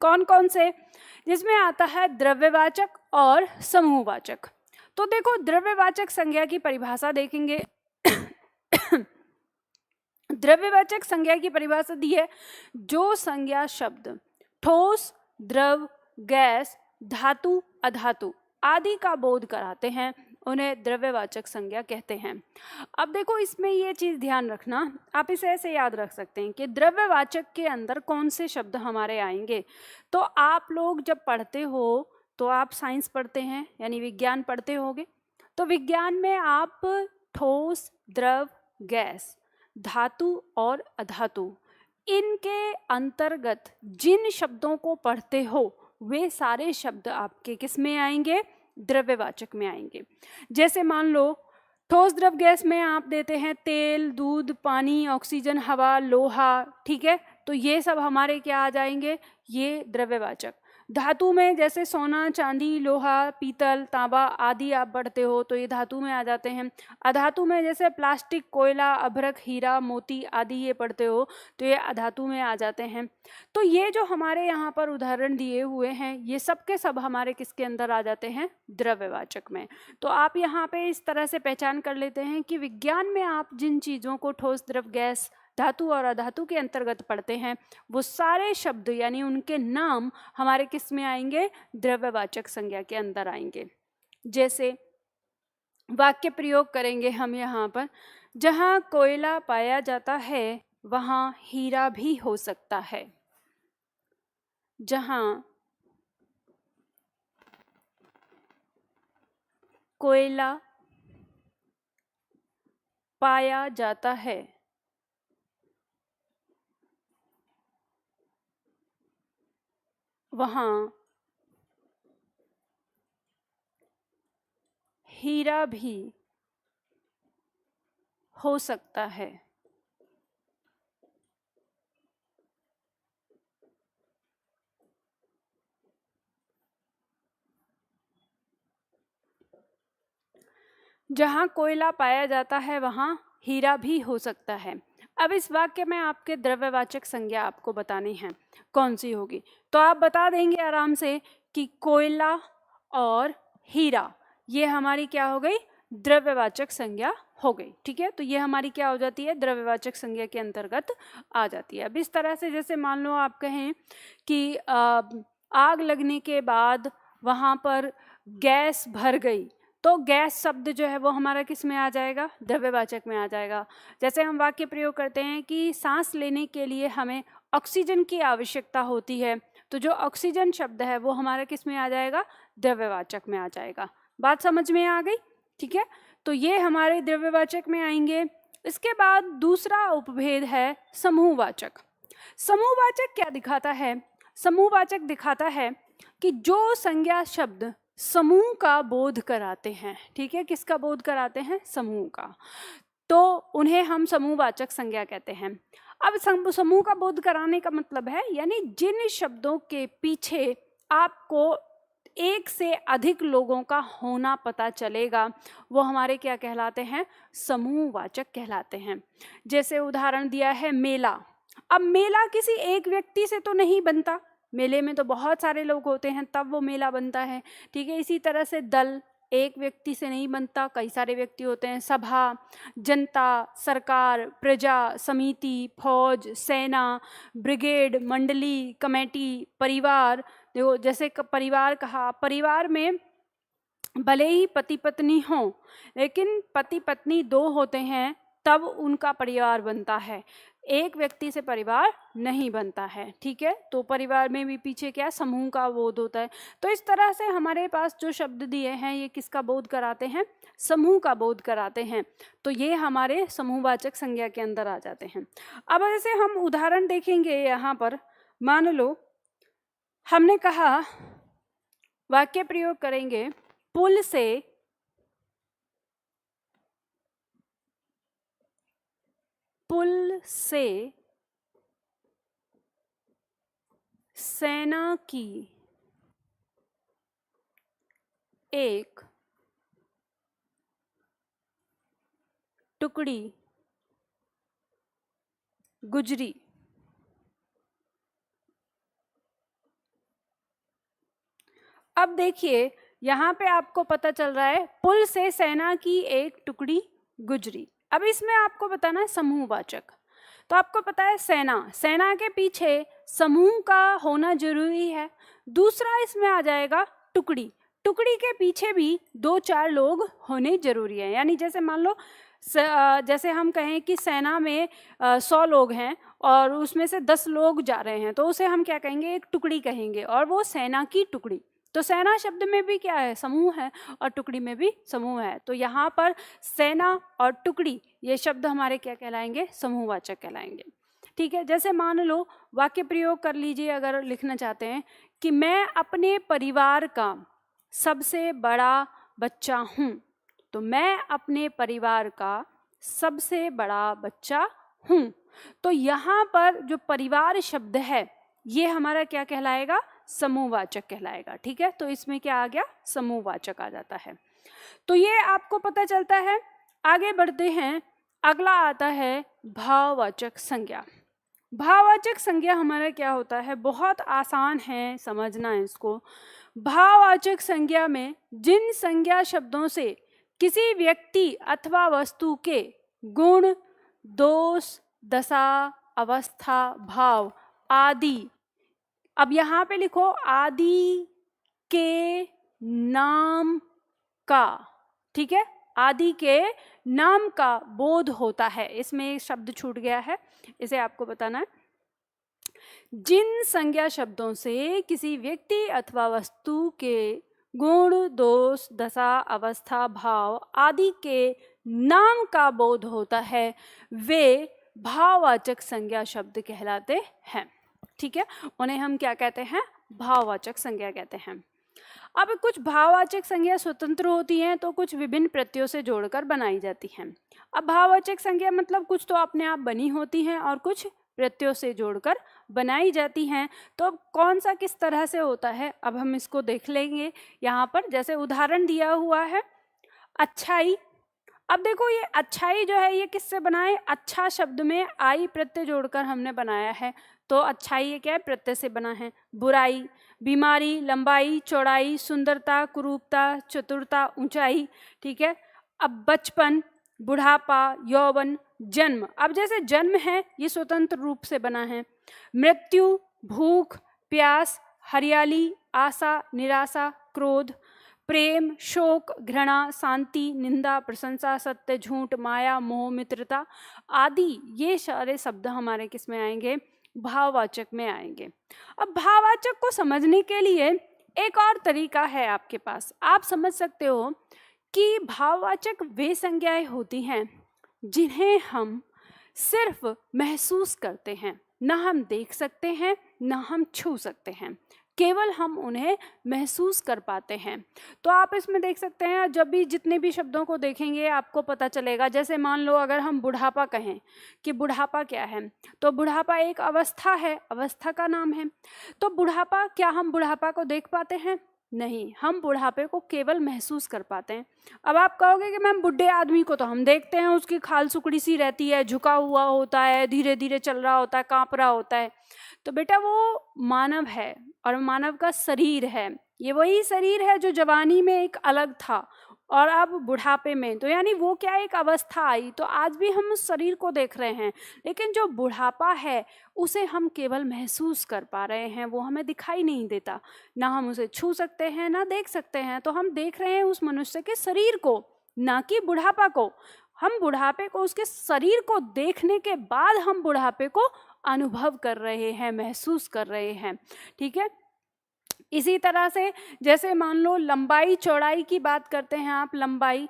कौन कौन से? जिसमें आता है द्रव्यवाचक और समूहवाचक। तो देखो, द्रव्यवाचक संज्ञा की परिभाषा देखेंगे। द्रव्यवाचक संज्ञा की परिभाषा दी है, जो संज्ञा शब्द ठोस, द्रव, गैस, धातु, अधातु आदि का बोध कराते हैं उन्हें द्रव्यवाचक संज्ञा कहते हैं। अब देखो, इसमें ये चीज़ ध्यान रखना, आप इसे ऐसे याद रख सकते हैं कि द्रव्यवाचक के अंदर कौन से शब्द हमारे आएंगे। तो आप लोग जब पढ़ते हो तो आप साइंस पढ़ते हैं, यानी विज्ञान पढ़ते होगे। तो विज्ञान में आप ठोस, द्रव, गैस, धातु और अधातु इनके अंतर्गत जिन शब्दों को पढ़ते हो वे सारे शब्द आपके किस में आएंगे? द्रव्यवाचक में आएंगे। जैसे मान लो ठोस, द्रव, गैस में आप देते हैं तेल, दूध, पानी, ऑक्सीजन, हवा, लोहा, ठीक है। तो ये सब हमारे क्या आ जाएंगे? ये द्रव्यवाचक। धातु में जैसे सोना, चांदी, लोहा, पीतल, तांबा आदि आप पढ़ते हो तो ये धातु में आ जाते हैं। अधातु में जैसे प्लास्टिक, कोयला, अभ्रक, हीरा, मोती आदि ये पढ़ते हो तो ये अधातु में आ जाते हैं। तो ये जो हमारे यहाँ पर उदाहरण दिए हुए हैं ये सब के सब हमारे किसके अंदर आ जाते हैं? द्रव्यवाचक में। तो आप यहाँ पे इस तरह से पहचान कर लेते हैं कि विज्ञान में आप जिन चीज़ों को ठोस, द्रव, गैस, धातु और अधातु के अंतर्गत पढ़ते हैं वो सारे शब्द यानी उनके नाम हमारे किस में आएंगे? द्रव्यवाचक संज्ञा के अंदर आएंगे। जैसे वाक्य प्रयोग करेंगे हम यहाँ पर, जहाँ कोयला पाया जाता है वहाँ हीरा भी हो सकता है। जहाँ कोयला पाया जाता है वहाँ हीरा भी हो सकता है। जहाँ कोयला पाया जाता है वहाँ हीरा भी हो सकता है। अब इस वाक्य में आपके द्रव्यवाचक संज्ञा आपको बतानी है, कौन सी होगी? तो आप बता देंगे आराम से कि कोयला और हीरा ये हमारी क्या हो गई? द्रव्यवाचक संज्ञा हो गई। ठीक है, तो ये हमारी क्या हो जाती है? द्रव्यवाचक संज्ञा के अंतर्गत आ जाती है। अब इस तरह से जैसे मान लो आप कहें कि आग लगने के बाद वहाँ पर गैस भर गई, तो गैस शब्द जो है वो हमारा किस में आ जाएगा? द्रव्यवाचक में आ जाएगा। जैसे हम वाक्य प्रयोग करते हैं कि सांस लेने के लिए हमें ऑक्सीजन की आवश्यकता होती है, तो जो ऑक्सीजन शब्द है वो हमारा किस में आ जाएगा? द्रव्यवाचक में आ जाएगा। बात समझ में आ गई? ठीक है, तो ये हमारे द्रव्यवाचक में आएंगे। इसके बाद दूसरा उपभेद है समूहवाचक। समूहवाचक क्या दिखाता है? समूहवाचक दिखाता है कि जो संज्ञा शब्द समूह का बोध कराते हैं, ठीक है, किसका बोध कराते हैं? समूह का, तो उन्हें हम समूहवाचक संज्ञा कहते हैं। अब समूह का बोध कराने का मतलब है यानी जिन शब्दों के पीछे आपको एक से अधिक लोगों का होना पता चलेगा वो हमारे क्या कहलाते हैं? समूहवाचक कहलाते हैं। जैसे उदाहरण दिया है मेला। अब मेला किसी एक व्यक्ति से तो नहीं बनता, मेले में तो बहुत सारे लोग होते हैं तब वो मेला बनता है, ठीक है। इसी तरह से दल एक व्यक्ति से नहीं बनता, कई सारे व्यक्ति होते हैं। सभा, जनता, सरकार, प्रजा, समिति, फौज, सेना, ब्रिगेड, मंडली, कमेटी, परिवार। देखो जैसे परिवार कहा, परिवार में भले ही पति पत्नी हो लेकिन पति पत्नी दो होते हैं तब उनका परिवार बनता है, एक व्यक्ति से परिवार नहीं बनता है, ठीक है। तो परिवार में भी पीछे क्या समूह का बोध होता है। तो इस तरह से हमारे पास जो शब्द दिए हैं ये किसका बोध कराते हैं? समूह का बोध कराते हैं। तो ये हमारे समूहवाचक संज्ञा के अंदर आ जाते हैं। अब ऐसे हम उदाहरण देखेंगे यहाँ पर। मान लो हमने कहा, वाक्य प्रयोग करेंगे, पुल से सेना की एक टुकड़ी गुजरी। अब देखिए यहाँ पे आपको पता चल रहा है पुल से सेना की एक टुकड़ी गुजरी। अब इसमें आपको बताना है समूहवाचक। तो आपको पता है सेना के पीछे समूह का होना जरूरी है। दूसरा इसमें आ जाएगा टुकड़ी के पीछे भी 2-4 लोग होने जरूरी है। यानी जैसे मान लो जैसे हम कहें कि सेना में 100 लोग हैं और उसमें से 10 लोग जा रहे हैं तो उसे हम क्या कहेंगे? एक टुकड़ी कहेंगे, और वो सेना की टुकड़ी। तो सेना शब्द में भी क्या है? समूह है, और टुकड़ी में भी समूह है। तो यहाँ पर सेना और टुकड़ी ये शब्द हमारे क्या कहलाएंगे? समूहवाचक कहलाएंगे, ठीक है। जैसे मान लो वाक्य प्रयोग कर लीजिए, अगर लिखना चाहते हैं कि मैं अपने परिवार का सबसे बड़ा बच्चा हूँ, तो मैं अपने परिवार का सबसे बड़ा बच्चा हूँ। तो यहाँ पर जो परिवार शब्द है ये हमारा क्या कहलाएगा? समूहवाचक कहलाएगा, ठीक है। तो इसमें क्या आ गया? समूहवाचक आ जाता है। तो ये आपको पता चलता है। आगे बढ़ते हैं, अगला आता है भाववाचक संज्ञा। भाववाचक संज्ञा हमारा क्या होता है? बहुत आसान है समझना इसको। भाववाचक संज्ञा में जिन संज्ञा शब्दों से किसी व्यक्ति अथवा वस्तु के गुण, दोष, दशा, अवस्था, भाव आदि, अब यहाँ पे लिखो आदि के नाम का, ठीक है, आदि के नाम का बोध होता है। इसमें एक शब्द छूट गया है, इसे आपको बताना है। जिन संज्ञा शब्दों से किसी व्यक्ति अथवा वस्तु के गुण, दोष, दशा, अवस्था, भाव आदि के नाम का बोध होता है वे भाववाचक संज्ञा शब्द कहलाते हैं, ठीक है। उन्हें हम क्या कहते हैं? भाववाचक संज्ञा कहते हैं। अब कुछ भाववाचक संज्ञा स्वतंत्र होती हैं तो कुछ विभिन्न प्रत्ययों से जोड़कर बनाई जाती हैं। अब भाववाचक संज्ञा मतलब कुछ तो अपने आप बनी होती हैं और कुछ प्रत्ययों से जोड़कर बनाई जाती हैं। तो अब कौन सा किस तरह से होता है अब हम इसको देख लेंगे यहाँ पर। जैसे उदाहरण दिया हुआ है अच्छाई। अब देखो ये अच्छाई जो है ये किससे बना है? अच्छा शब्द में आई प्रत्यय जोड़कर हमने बनाया है, तो अच्छाई ये क्या है? प्रत्यय से बना है। बुराई, बीमारी, लंबाई, चौड़ाई, सुंदरता, कुरूपता, चतुरता, ऊंचाई, ठीक है। अब बचपन, बुढ़ापा, यौवन, जन्म। अब जैसे जन्म है ये स्वतंत्र रूप से बना है। मृत्यु, भूख, प्यास, हरियाली, आशा, निराशा, क्रोध, प्रेम, शोक, घृणा, शांति, निंदा, प्रशंसा, सत्य, झूठ, माया, मोह, मित्रता आदि ये सारे शब्द हमारे किस में आएंगे? भाववाचक में आएंगे। अब भाववाचक को समझने के लिए एक और तरीका है आपके पास, आप समझ सकते हो कि भाववाचक वे संज्ञाएं होती हैं जिन्हें हम सिर्फ महसूस करते हैं, ना हम देख सकते हैं ना हम छू सकते हैं, केवल हम उन्हें महसूस कर पाते हैं। तो आप इसमें देख सकते हैं, जब भी जितने भी शब्दों को देखेंगे आपको पता चलेगा। जैसे मान लो अगर हम बुढ़ापा कहें कि बुढ़ापा क्या है, तो बुढ़ापा एक अवस्था है, अवस्था का नाम है। तो बुढ़ापा, क्या हम बुढ़ापा को देख पाते हैं? नहीं, हम बुढ़ापे को केवल महसूस कर पाते हैं। अब आप कहोगे कि मैम बुढ़े आदमी को तो हम देखते हैं, उसकी खाल सुकड़ी सी रहती है, झुका हुआ होता है, धीरे धीरे चल रहा होता है, कांप रहा होता है। तो बेटा वो मानव है और मानव का शरीर है, ये वही शरीर है जो जवानी में एक अलग था और अब बुढ़ापे में, तो यानी वो क्या एक अवस्था आई। तो आज भी हम उस शरीर को देख रहे हैं, लेकिन जो बुढ़ापा है उसे हम केवल महसूस कर पा रहे हैं, वो हमें दिखाई नहीं देता, ना हम उसे छू सकते हैं ना देख सकते हैं। तो हम देख रहे हैं उस मनुष्य के शरीर को, ना कि बुढ़ापा को। हम बुढ़ापे को, उसके शरीर को देखने के बाद हम बुढ़ापे को अनुभव कर रहे हैं, महसूस कर रहे हैं। ठीक है, इसी तरह से जैसे मान लो लंबाई चौड़ाई की बात करते हैं आप, लंबाई,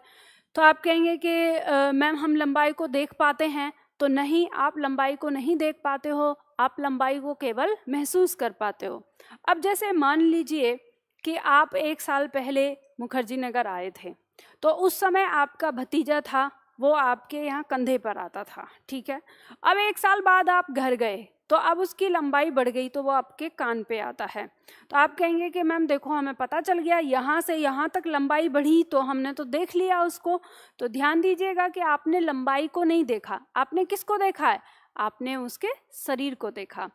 तो आप कहेंगे कि मैम हम लंबाई को देख पाते हैं। तो नहीं, आप लंबाई को नहीं देख पाते हो, आप लंबाई को केवल महसूस कर पाते हो। अब जैसे मान लीजिए कि आप 1 साल पहले मुखर्जी नगर आए थे, तो उस समय आपका भतीजा था, वो आपके यहाँ कंधे पर आता था। ठीक है, अब 1 साल बाद आप घर गए तो अब उसकी लंबाई बढ़ गई, तो वो आपके कान पे आता है। तो आप कहेंगे कि मैम देखो हमें पता चल गया, यहाँ से यहाँ तक लंबाई बढ़ी, तो हमने तो देख लिया उसको। तो ध्यान दीजिएगा कि आपने लंबाई को नहीं देखा, आपने किसको देखा है? आपने उसके शरीर को देखा।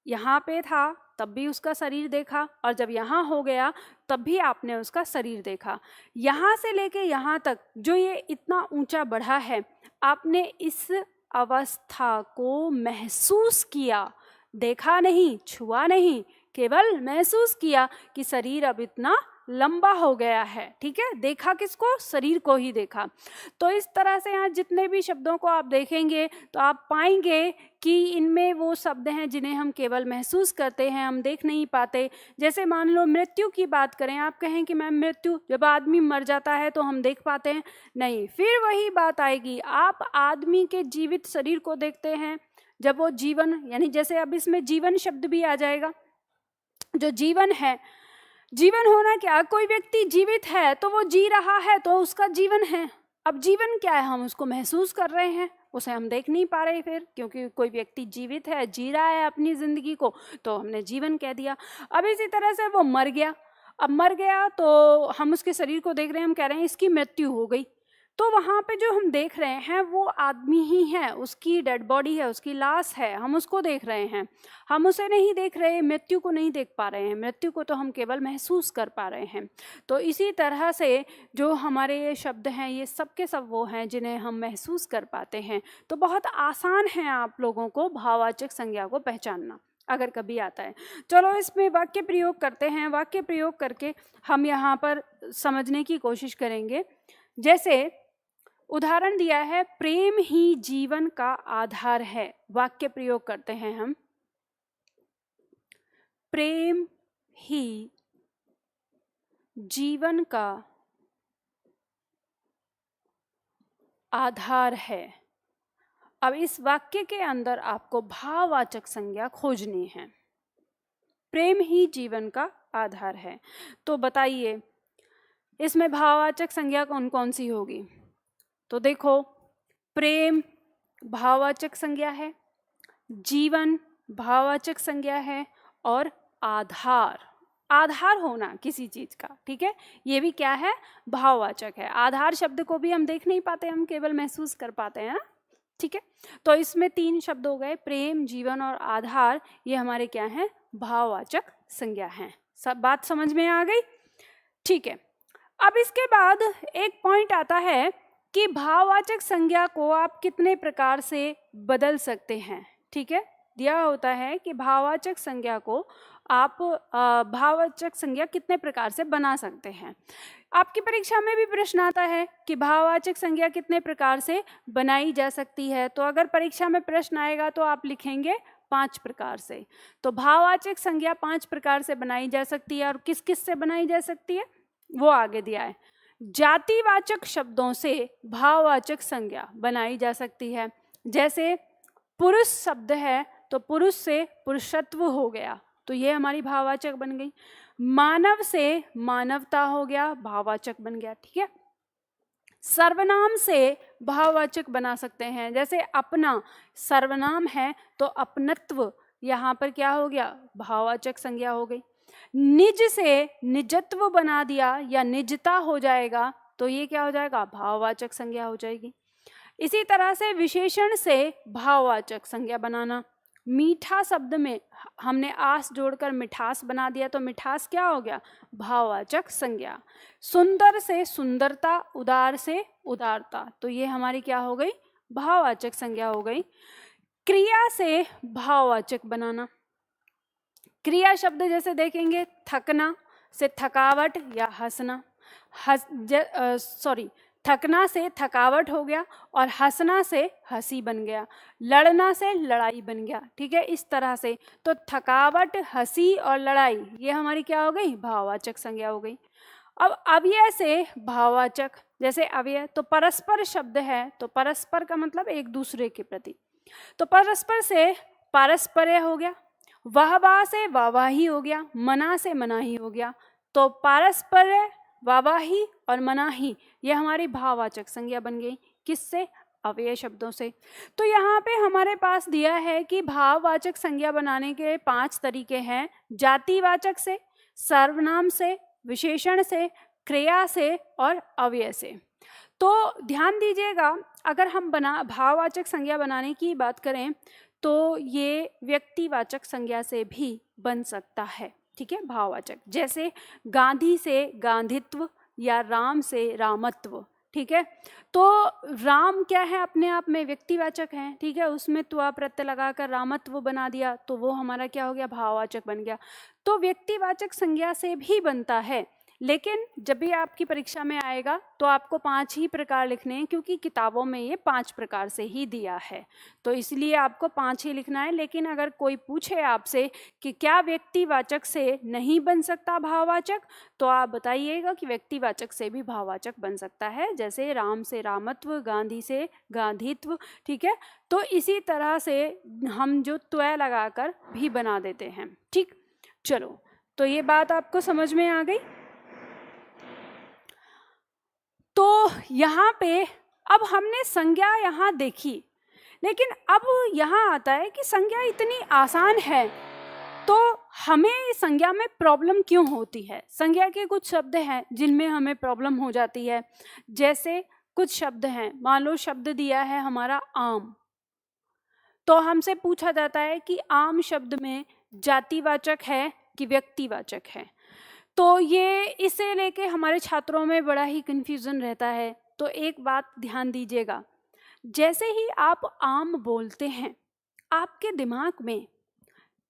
यहाँ पे था तब भी उसका शरीर देखा, और जब यहाँ हो गया तब भी आपने उसका शरीर देखा। यहाँ से लेके यहाँ तक जो ये इतना ऊंचा बढ़ा है, आपने इस अवस्था को महसूस किया, देखा नहीं, छुआ नहीं, केवल महसूस किया कि शरीर अब इतना लंबा हो गया है। ठीक है, देखा किसको? शरीर को ही देखा। तो इस तरह से यहाँ जितने भी शब्दों को आप देखेंगे तो आप पाएंगे कि इनमें वो शब्द हैं जिन्हें हम केवल महसूस करते हैं, हम देख नहीं पाते। जैसे मान लो मृत्यु की बात करें, आप कहें कि मैम मृत्यु, जब आदमी मर जाता है तो हम देख पाते हैं? नहीं, फिर वही बात आएगी, आप आदमी के जीवित शरीर को देखते हैं जब वो जीवन, यानी जैसे अब इसमें जीवन शब्द भी आ जाएगा। जो जीवन है, जीवन होना क्या, कोई व्यक्ति जीवित है तो वो जी रहा है तो उसका जीवन है। अब जीवन क्या है? हम उसको महसूस कर रहे हैं, उसे हम देख नहीं पा रहे फिर, क्योंकि कोई व्यक्ति जीवित है, जी रहा है अपनी जिंदगी को, तो हमने जीवन कह दिया। अब इसी तरह से वो मर गया, अब मर गया तो हम उसके शरीर को देख रहे हैं, हम कह रहे हैं इसकी मृत्यु हो गई। तो वहाँ पे जो हम देख रहे हैं वो आदमी ही है, उसकी डेड बॉडी है, उसकी लाश है, हम उसको देख रहे हैं, हम उसे नहीं देख रहे, मृत्यु को नहीं देख पा रहे हैं, मृत्यु को तो हम केवल महसूस कर पा रहे हैं। तो इसी तरह से जो हमारे ये शब्द हैं, ये सब के सब वो हैं जिन्हें हम महसूस कर पाते हैं। तो बहुत आसान है आप लोगों को भाववाचक संज्ञा को पहचानना, अगर कभी आता है। चलो इसमें वाक्य प्रयोग करते हैं, वाक्य प्रयोग करके हम यहाँ पर समझने की कोशिश करेंगे। जैसे उदाहरण दिया है, प्रेम ही जीवन का आधार है। वाक्य प्रयोग करते हैं हम, प्रेम ही जीवन का आधार है। अब इस वाक्य के अंदर आपको भाववाचक संज्ञा खोजनी है। प्रेम ही जीवन का आधार है, तो बताइए इसमें भाववाचक संज्ञा कौन कौन सी होगी? तो देखो, प्रेम भाववाचक संज्ञा है, जीवन भाववाचक संज्ञा है, और आधार, आधार होना किसी चीज का, ठीक है, ये भी क्या है? भाववाचक है। आधार शब्द को भी हम देख नहीं पाते, हम केवल महसूस कर पाते हैं ना। ठीक है, तो इसमें 3 शब्द हो गए, प्रेम, जीवन और आधार, ये हमारे क्या हैं? भाववाचक संज्ञा हैं। सब बात समझ में आ गई? ठीक है, अब इसके बाद एक पॉइंट आता है कि भाववाचक संज्ञा को आप कितने प्रकार से बदल सकते हैं। ठीक है, दिया होता है कि भाववाचक संज्ञा को आप भाववाचक संज्ञा कितने प्रकार से बना सकते हैं। आपकी परीक्षा में भी प्रश्न आता है कि भाववाचक संज्ञा कितने प्रकार से बनाई जा सकती है। तो अगर परीक्षा में प्रश्न आएगा तो आप लिखेंगे 5 प्रकार से। तो भाववाचक संज्ञा 5 प्रकार से बनाई जा सकती है, और किस किस से बनाई जा सकती है वो आगे दिया है। जातिवाचक शब्दों से भाववाचक संज्ञा बनाई जा सकती है। जैसे पुरुष शब्द है तो पुरुष से पुरुषत्व हो गया, तो ये हमारी भाववाचक बन गई। मानव से मानवता हो गया, भाववाचक बन गया। ठीक है, सर्वनाम से भाववाचक बना सकते हैं। जैसे अपना सर्वनाम है तो अपनत्व यहाँ पर क्या हो गया, भाववाचक संज्ञा हो गई। निज से निजत्व बना दिया या निजता हो जाएगा तो ये क्या हो जाएगा, भाववाचक संज्ञा हो जाएगी। इसी तरह से विशेषण से भाववाचक संज्ञा बनाना। मीठा शब्द में हमने आस जोड़कर मिठास बना दिया तो मिठास क्या हो गया, भाववाचक संज्ञा। सुंदर से सुंदरता, उदार से उदारता, तो ये हमारी क्या हो गई, भाववाचक संज्ञा हो गई। क्रिया से भाववाचक बनाना। क्रिया शब्द जैसे देखेंगे, थकना से थकावट या हंसना, थकना से थकावट हो गया और हंसना से हंसी बन गया, लड़ना से लड़ाई बन गया। ठीक है, इस तरह से तो थकावट, हंसी और लड़ाई ये हमारी क्या हो गई, भाववाचक संज्ञा हो गई। अब अव्यय से भाववाचक, जैसे अव्यय तो परस्पर शब्द है, तो परस्पर का मतलब एक दूसरे के प्रति, तो परस्पर से पारस्पर्य हो गया। वाहवाह से वाहवाही हो गया, मना से मनाही हो गया, तो पारस्पर्य, वाहवाही और मनाही ये हमारी भाववाचक संज्ञा बन गई। किससे, अव्यय शब्दों से। तो यहाँ पे हमारे पास दिया है कि भाववाचक संज्ञा बनाने के 5 तरीके हैं। जातिवाचक से, सर्वनाम से, विशेषण से, क्रिया से और अव्यय से। तो ध्यान दीजिएगा, अगर हम भाववाचक संज्ञा बनाने की बात करें तो ये व्यक्तिवाचक संज्ञा से भी बन सकता है। ठीक है, भाववाचक, जैसे गांधी से गांधित्व या राम से रामत्व। ठीक है, तो राम क्या है, अपने आप में व्यक्तिवाचक है। ठीक है, उसमें त्वा प्रत्यय लगाकर रामत्व बना दिया तो वो हमारा क्या हो गया, भाववाचक बन गया। तो व्यक्तिवाचक संज्ञा से भी बनता है, लेकिन जब भी आपकी परीक्षा में आएगा तो आपको 5 ही प्रकार लिखने हैं, क्योंकि किताबों में ये 5 प्रकार से ही दिया है, तो इसलिए आपको 5 ही लिखना है। लेकिन अगर कोई पूछे आपसे कि क्या व्यक्तिवाचक से नहीं बन सकता भाववाचक, तो आप बताइएगा कि व्यक्तिवाचक से भी भाववाचक बन सकता है, जैसे राम से रामत्व, गांधी से गांधीत्व। ठीक है, तो इसी तरह से हम जो त्वय लगाकर भी बना देते हैं। ठीक, चलो, तो ये बात आपको समझ में आ गई। तो यहाँ पे अब हमने संज्ञा यहाँ देखी, लेकिन अब यहाँ आता है कि संज्ञा इतनी आसान है तो हमें संज्ञा में प्रॉब्लम क्यों होती है। संज्ञा के कुछ शब्द हैं जिनमें हमें प्रॉब्लम हो जाती है। जैसे कुछ शब्द हैं, मान लो शब्द दिया है हमारा आम, तो हमसे पूछा जाता है कि आम शब्द में जातिवाचक है कि व्यक्तिवाचक है। तो ये इसे लेके हमारे छात्रों में बड़ा ही कन्फ्यूज़न रहता है। तो एक बात ध्यान दीजिएगा, जैसे ही आप आम बोलते हैं आपके दिमाग में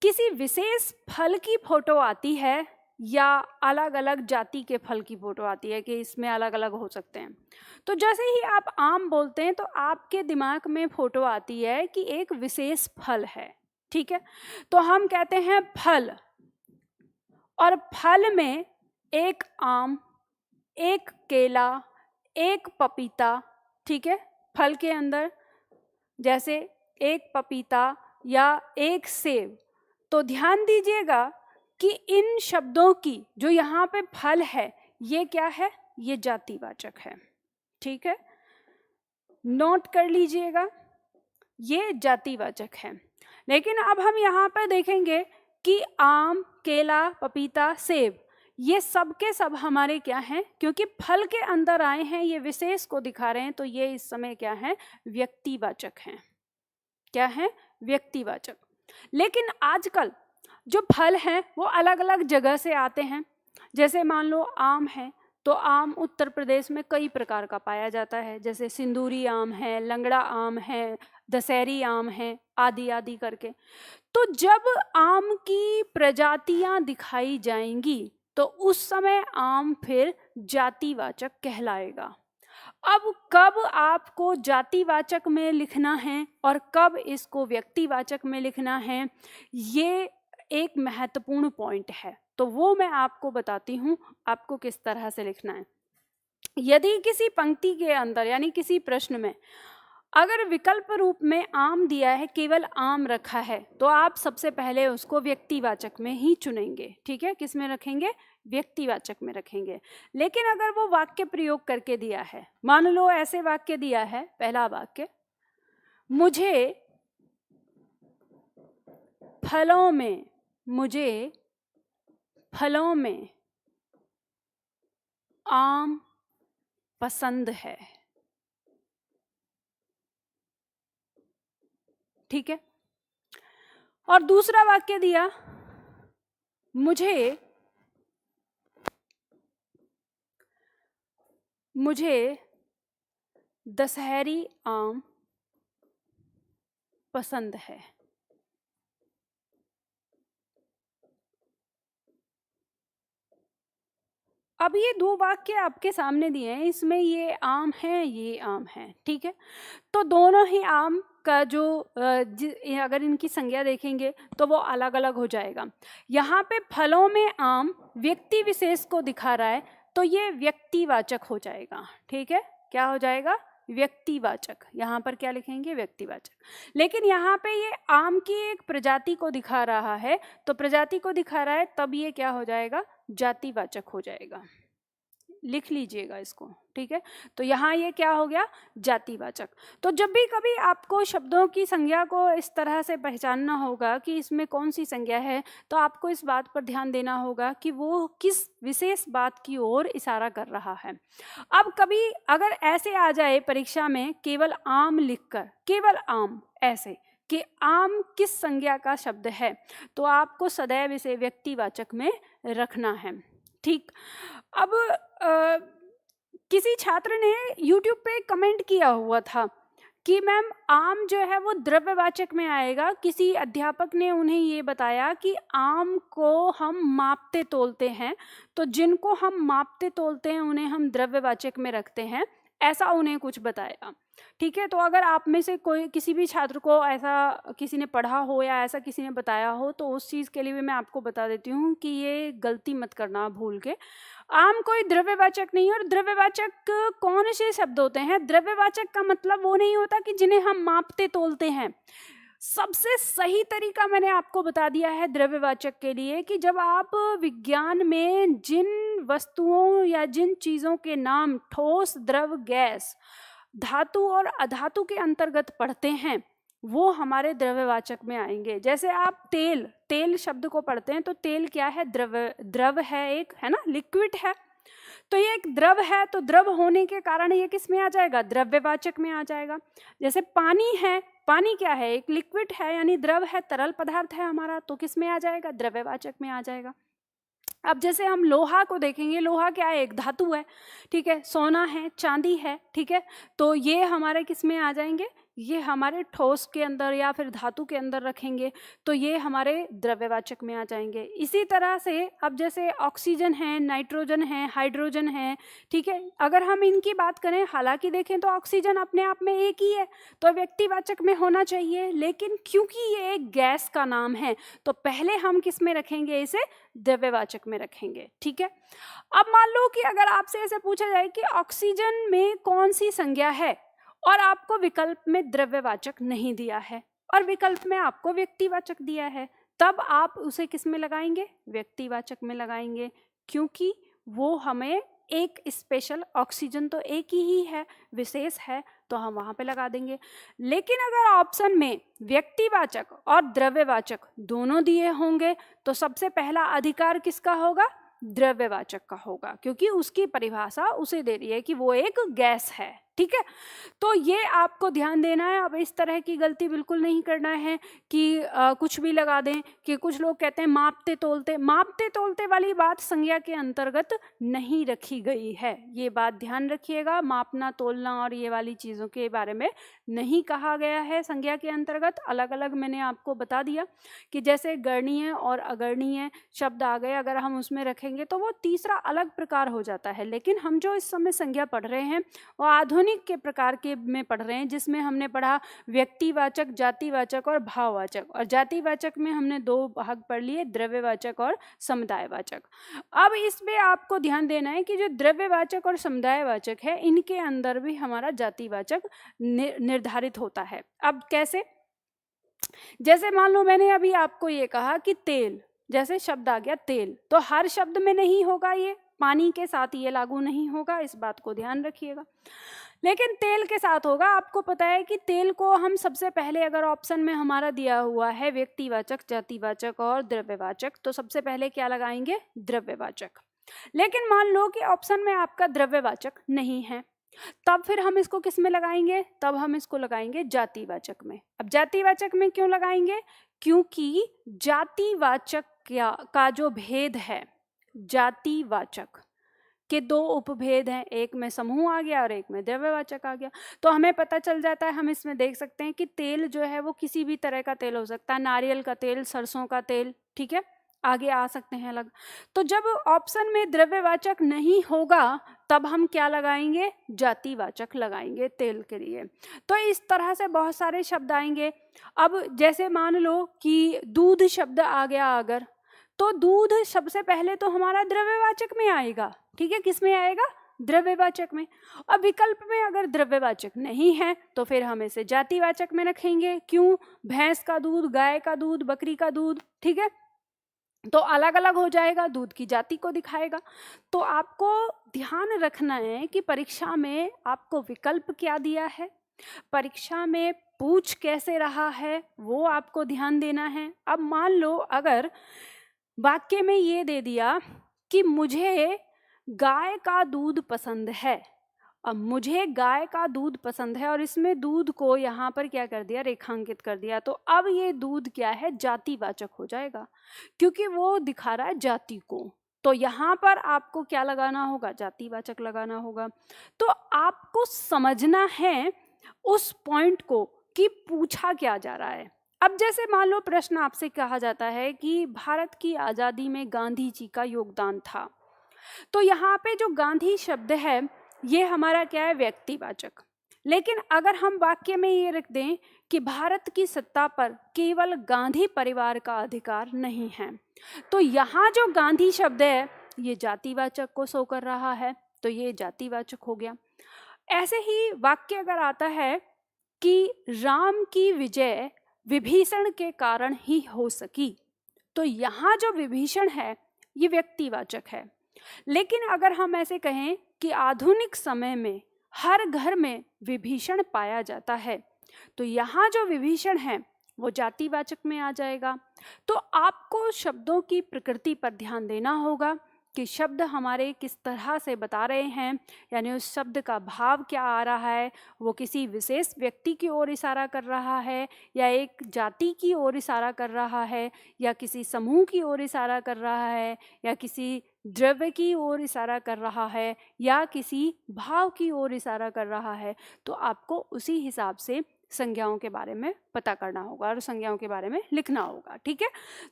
किसी विशेष फल की फोटो आती है या अलग अलग जाति के फल की फोटो आती है कि इसमें अलग अलग हो सकते हैं। तो जैसे ही आप आम बोलते हैं तो आपके दिमाग में फोटो आती है कि एक विशेष फल है। ठीक है, तो हम कहते हैं फल, और फल में एक आम, एक केला, एक पपीता। ठीक है, फल के अंदर जैसे एक पपीता या एक सेब। तो ध्यान दीजिएगा कि इन शब्दों की जो यहाँ पे फल है ये क्या है, ये जातिवाचक है। ठीक है, नोट कर लीजिएगा, ये जातिवाचक है। लेकिन अब हम यहाँ पर देखेंगे कि आम, केला, पपीता, सेब ये सब के सब हमारे क्या हैं, क्योंकि फल के अंदर आए हैं, ये विशेष को दिखा रहे हैं, तो ये इस समय क्या है, व्यक्तिवाचक हैं। क्या है, व्यक्तिवाचक। लेकिन आजकल जो फल हैं वो अलग अलग जगह से आते हैं। जैसे मान लो आम है, तो आम उत्तर प्रदेश में कई प्रकार का पाया जाता है, जैसे सिंदूरी आम है, लंगड़ा आम है, दशहरी आम है, आदि आदि करके। तो जब आम की प्रजातियां दिखाई जाएंगी तो उस समय आम फिर जातिवाचक कहलाएगा। अब कब आपको जातिवाचक में लिखना है और कब इसको व्यक्तिवाचक में लिखना है, ये एक महत्वपूर्ण पॉइंट है। तो वो मैं आपको बताती हूँ आपको किस तरह से लिखना है। यदि किसी पंक्ति के अंदर यानी किसी प्रश्न में अगर विकल्प रूप में आम दिया है, केवल आम रखा है, तो आप सबसे पहले उसको व्यक्तिवाचक में ही चुनेंगे। ठीक है, किस में रखेंगे? व्यक्तिवाचक में रखेंगे। लेकिन अगर वो वाक्य प्रयोग करके दिया है, मान लो ऐसे वाक्य दिया है, पहला वाक्य, मुझे फलों में आम पसंद है। ठीक है, और दूसरा वाक्य दिया, मुझे दशहरी आम पसंद है। अब ये दो वाक्य आपके सामने दिए हैं, इसमें ये आम है, ये आम है। ठीक है, तो दोनों ही आम का जो अगर इनकी संज्ञा देखेंगे तो वो अलग अलग हो जाएगा। यहाँ पे फलों में आम व्यक्ति विशेष को दिखा रहा है, तो ये व्यक्तिवाचक हो जाएगा। ठीक है, क्या हो जाएगा? व्यक्तिवाचक। यहाँ पर क्या लिखेंगे? व्यक्तिवाचक। लेकिन यहाँ पे ये आम की एक प्रजाति को दिखा रहा है, तो प्रजाति को दिखा रहा है, तब ये क्या हो जाएगा? जातिवाचक हो जाएगा। लिख लीजिएगा इसको। ठीक है, तो यहाँ ये क्या हो गया? जातिवाचक। तो जब भी कभी आपको शब्दों की संज्ञा को इस तरह से पहचानना होगा कि इसमें कौन सी संज्ञा है, तो आपको इस बात पर ध्यान देना होगा कि वो किस विशेष बात की ओर इशारा कर रहा है। अब कभी अगर ऐसे आ जाए परीक्षा में केवल आम लिखकर, केवल आम ऐसे कि आम किस संज्ञा का शब्द है, तो आपको सदैव इसे व्यक्तिवाचक में रखना है। ठीक, अब किसी छात्र ने YouTube पे कमेंट किया हुआ था कि मैम आम जो है वो द्रव्यवाचक में आएगा। किसी अध्यापक ने उन्हें ये बताया कि आम को हम मापते तोलते हैं, तो जिनको हम मापते तोलते हैं उन्हें हम द्रव्यवाचक में रखते हैं, ऐसा उन्हें कुछ बताया। ठीक है, तो अगर आप में से कोई किसी भी छात्र को ऐसा किसी ने पढ़ा हो या ऐसा किसी ने बताया हो, तो उस चीज़ के लिए भी मैं आपको बता देती हूँ कि ये गलती मत करना भूल के। आम कोई द्रव्यवाचक नहीं है। और द्रव्यवाचक कौन से शब्द होते हैं? द्रव्यवाचक का मतलब वो नहीं होता कि जिन्हें हम मापते तोलते हैं। सबसे सही तरीका मैंने आपको बता दिया है द्रव्यवाचक के लिए कि जब आप विज्ञान में जिन वस्तुओं या जिन चीज़ों के नाम ठोस, द्रव, गैस, धातु और अधातु के अंतर्गत पढ़ते हैं, वो हमारे द्रव्यवाचक में आएंगे। जैसे आप तेल शब्द को पढ़ते हैं, तो तेल क्या है? द्रव है, एक है ना, लिक्विड है। तो ये एक द्रव है, तो द्रव होने के कारण ये किस में आ जाएगा? द्रव्यवाचक में आ जाएगा। जैसे पानी है, पानी क्या है? एक लिक्विड है, यानी द्रव है, तरल पदार्थ है हमारा, तो किस में आ जाएगा? द्रव्यवाचक में आ जाएगा। अब जैसे हम लोहा को देखेंगे, लोहा क्या है? एक धातु है। ठीक है, सोना है, चांदी है। ठीक है, तो ये हमारे किस में आ जाएंगे? ये हमारे ठोस के अंदर या फिर धातु के अंदर रखेंगे, तो ये हमारे द्रव्यवाचक में आ जाएंगे। इसी तरह से अब जैसे ऑक्सीजन है, नाइट्रोजन है, हाइड्रोजन है। ठीक है, अगर हम इनकी बात करें, हालांकि देखें तो ऑक्सीजन अपने आप में एक ही है, तो व्यक्तिवाचक में होना चाहिए, लेकिन क्योंकि ये एक गैस का नाम है, तो पहले हम किस में रखेंगे? इसे द्रव्यवाचक में रखेंगे। ठीक है, अब मान लो कि अगर आपसे ऐसे पूछा जाए कि ऑक्सीजन में कौन सी संज्ञा है, और आपको विकल्प में द्रव्यवाचक नहीं दिया है और विकल्प में आपको व्यक्तिवाचक दिया है, तब आप उसे किस में लगाएंगे? व्यक्तिवाचक में लगाएंगे, क्योंकि वो हमें एक स्पेशल, ऑक्सीजन तो एक ही है, विशेष है, तो हम वहां पे लगा देंगे। लेकिन अगर ऑप्शन में व्यक्तिवाचक और द्रव्यवाचक दोनों दिए होंगे, तो सबसे पहला अधिकार किसका होगा? द्रव्यवाचक का होगा, क्योंकि उसकी परिभाषा उसे दे रही है कि वो एक गैस है। ठीक है। तो ये आपको ध्यान देना है। अब इस तरह की गलती बिल्कुल नहीं करना है कि कुछ भी लगा दें। कि कुछ लोग कहते हैं मापते तोलते वाली बात संज्ञा के अंतर्गत नहीं रखी गई है। ये बात ध्यान रखिएगा, मापना तोलना और ये वाली चीज़ों के बारे में नहीं कहा गया है संज्ञा के अंतर्गत। अलग अलग मैंने आपको बता दिया कि जैसे गणनीय और अगणनीय शब्द आ गए, अगर हम उसमें रखेंगे तो वो तीसरा अलग प्रकार हो जाता है। लेकिन हम जो इस समय संज्ञा पढ़ रहे हैं वो आधुनिक के प्रकार के में पढ़ रहे हैं, जिसमें हमने पढ़ा व्यक्तिवाचक, जातिवाचक और भाववाचक। और जातिवाचक में हमने 2 भाग पढ़ लिए, द्रव्यवाचक और समुदायवाचक। अब इसमें आपको ध्यान देना है कि जो द्रव्यवाचक और समुदायवाचक है इनके अंदर भी हमारा जातिवाचक निर्धारित होता है। अब कैसे? जैसे मान लो मैंने अभी आपको ये कहा कि तेल, जैसे शब्द आ गया तेल, तो हर शब्द में नहीं होगा, ये पानी के साथ ये लागू नहीं होगा, इस बात को ध्यान रखिएगा। लेकिन तेल के साथ होगा। आपको पता है कि तेल को हम सबसे पहले, अगर ऑप्शन में हमारा दिया हुआ है व्यक्तिवाचक, जातिवाचक और द्रव्यवाचक, तो सबसे पहले क्या लगाएंगे? द्रव्यवाचक। लेकिन मान लो कि ऑप्शन में आपका द्रव्यवाचक नहीं है, तब फिर हम इसको किस में लगाएंगे? तब हम इसको लगाएंगे जातिवाचक में। अब जातिवाचक में क्यों लगाएंगे? क्योंकि जातिवाचक का जो भेद है, जातिवाचक के 2 उपभेद हैं, एक में समूह आ गया और एक में द्रव्यवाचक आ गया। तो हमें पता चल जाता है, हम इसमें देख सकते हैं कि तेल जो है वो किसी भी तरह का तेल हो सकता है, नारियल का तेल, सरसों का तेल, ठीक है, आगे आ सकते हैं अलग। तो जब ऑप्शन में द्रव्यवाचक नहीं होगा तब हम क्या लगाएंगे? जातिवाचक लगाएंगे तेल के लिए। तो इस तरह से बहुत सारे शब्द आएंगे। अब जैसे मान लो कि दूध शब्द आ गया अगर, तो दूध सबसे पहले तो हमारा द्रव्यवाचक में आएगा, ठीक है, किस में आएगा? द्रव्यवाचक में। अब विकल्प में अगर द्रव्यवाचक नहीं है तो फिर हम इसे जातिवाचक में रखेंगे। क्यों? भैंस का दूध, गाय का दूध, बकरी का दूध, ठीक है, तो अलग अलग हो जाएगा, दूध की जाति को दिखाएगा। तो आपको ध्यान रखना है कि परीक्षा में आपको विकल्प क्या दिया है, परीक्षा में पूछ कैसे रहा है, वो आपको ध्यान देना है। अब मान लो अगर वाक्य में ये दे दिया कि मुझे गाय का दूध पसंद है। अब मुझे गाय का दूध पसंद है और इसमें दूध को यहाँ पर क्या कर दिया? रेखांकित कर दिया। तो अब ये दूध क्या है? जातिवाचक हो जाएगा, क्योंकि वो दिखा रहा है जाति को। तो यहाँ पर आपको क्या लगाना होगा? जातिवाचक लगाना होगा। तो आपको समझना है उस पॉइंट को कि पूछा क्या जा रहा है। अब जैसे मान लो प्रश्न आपसे कहा जाता है कि भारत की आज़ादी में गांधी जी का योगदान था, तो यहाँ पे जो गांधी शब्द है ये हमारा क्या है? व्यक्तिवाचक। लेकिन अगर हम वाक्य में ये रख दें कि भारत की सत्ता पर केवल गांधी परिवार का अधिकार नहीं है, तो यहाँ जो गांधी शब्द है ये जातिवाचक को शो कर रहा है, तो ये जातिवाचक हो गया। ऐसे ही वाक्य अगर आता है कि राम की विजय विभीषण के कारण ही हो सकी, तो यहाँ जो विभीषण है ये व्यक्तिवाचक है। लेकिन अगर हम ऐसे कहें कि आधुनिक समय में हर घर में विभीषण पाया जाता है, तो यहाँ जो विभीषण है वो जातिवाचक में आ जाएगा। तो आपको शब्दों की प्रकृति पर ध्यान देना होगा कि शब्द हमारे किस तरह से बता रहे हैं, यानी उस शब्द का भाव क्या आ रहा है, वो किसी विशेष व्यक्ति की ओर इशारा कर रहा है या एक जाति की ओर इशारा कर रहा है या किसी समूह की ओर इशारा कर रहा है या किसी द्रव्य की ओर इशारा कर रहा है या किसी भाव की ओर इशारा कर रहा है। तो आपको उसी हिसाब से संज्ञाओं के बारे में पता करना होगा और संज्ञाओं के बारे में लिखना होगा, ठीक है।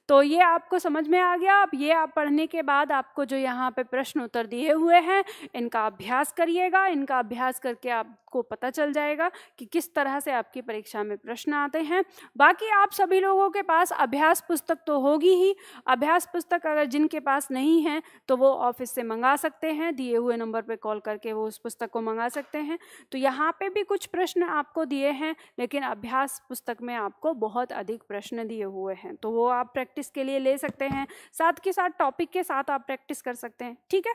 तो ये आपको समझ में आ गया। अब ये आप पढ़ने के बाद आपको जो यहाँ पे प्रश्न उत्तर दिए हुए हैं इनका अभ्यास करिएगा। इनका अभ्यास करके आपको पता चल जाएगा कि किस तरह से आपकी परीक्षा में प्रश्न आते हैं। बाकी आप सभी लोगों के पास अभ्यास पुस्तक तो होगी ही। अभ्यास पुस्तक अगर जिनके पास नहीं है तो वो ऑफिस से मंगा सकते हैं, दिए हुए नंबर पर कॉल करके वो उस पुस्तक को मंगा सकते हैं। तो यहाँ पे भी कुछ प्रश्न आपको दिए हैं, लेकिन अभ्यास पुस्तक में आपको बहुत अधिक प्रश्न दिए हुए हैं, तो वो आप प्रैक्टिस के लिए ले सकते हैं। साथ के साथ टॉपिक के साथ आप प्रैक्टिस कर सकते हैं, ठीक है।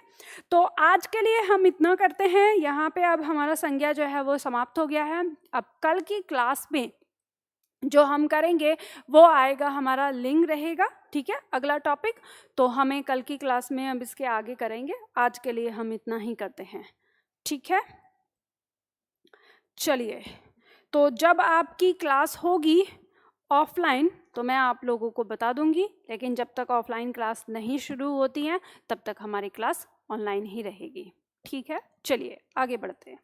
तो आज के लिए हम इतना करते हैं यहाँ पे। अब हमारा संज्ञा जो है वो समाप्त हो गया है। अब कल की क्लास में जो हम करेंगे वो आएगा हमारा लिंग रहेगा, ठीक है, अगला टॉपिक। तो हमें कल की क्लास में अब इसके आगे करेंगे। आज के लिए हम इतना ही करते हैं, ठीक है। चलिए, तो जब आपकी क्लास होगी ऑफलाइन तो मैं आप लोगों को बता दूंगी, लेकिन जब तक ऑफलाइन क्लास नहीं शुरू होती हैं तब तक हमारी क्लास ऑनलाइन ही रहेगी। ठीक है, चलिए आगे बढ़ते हैं।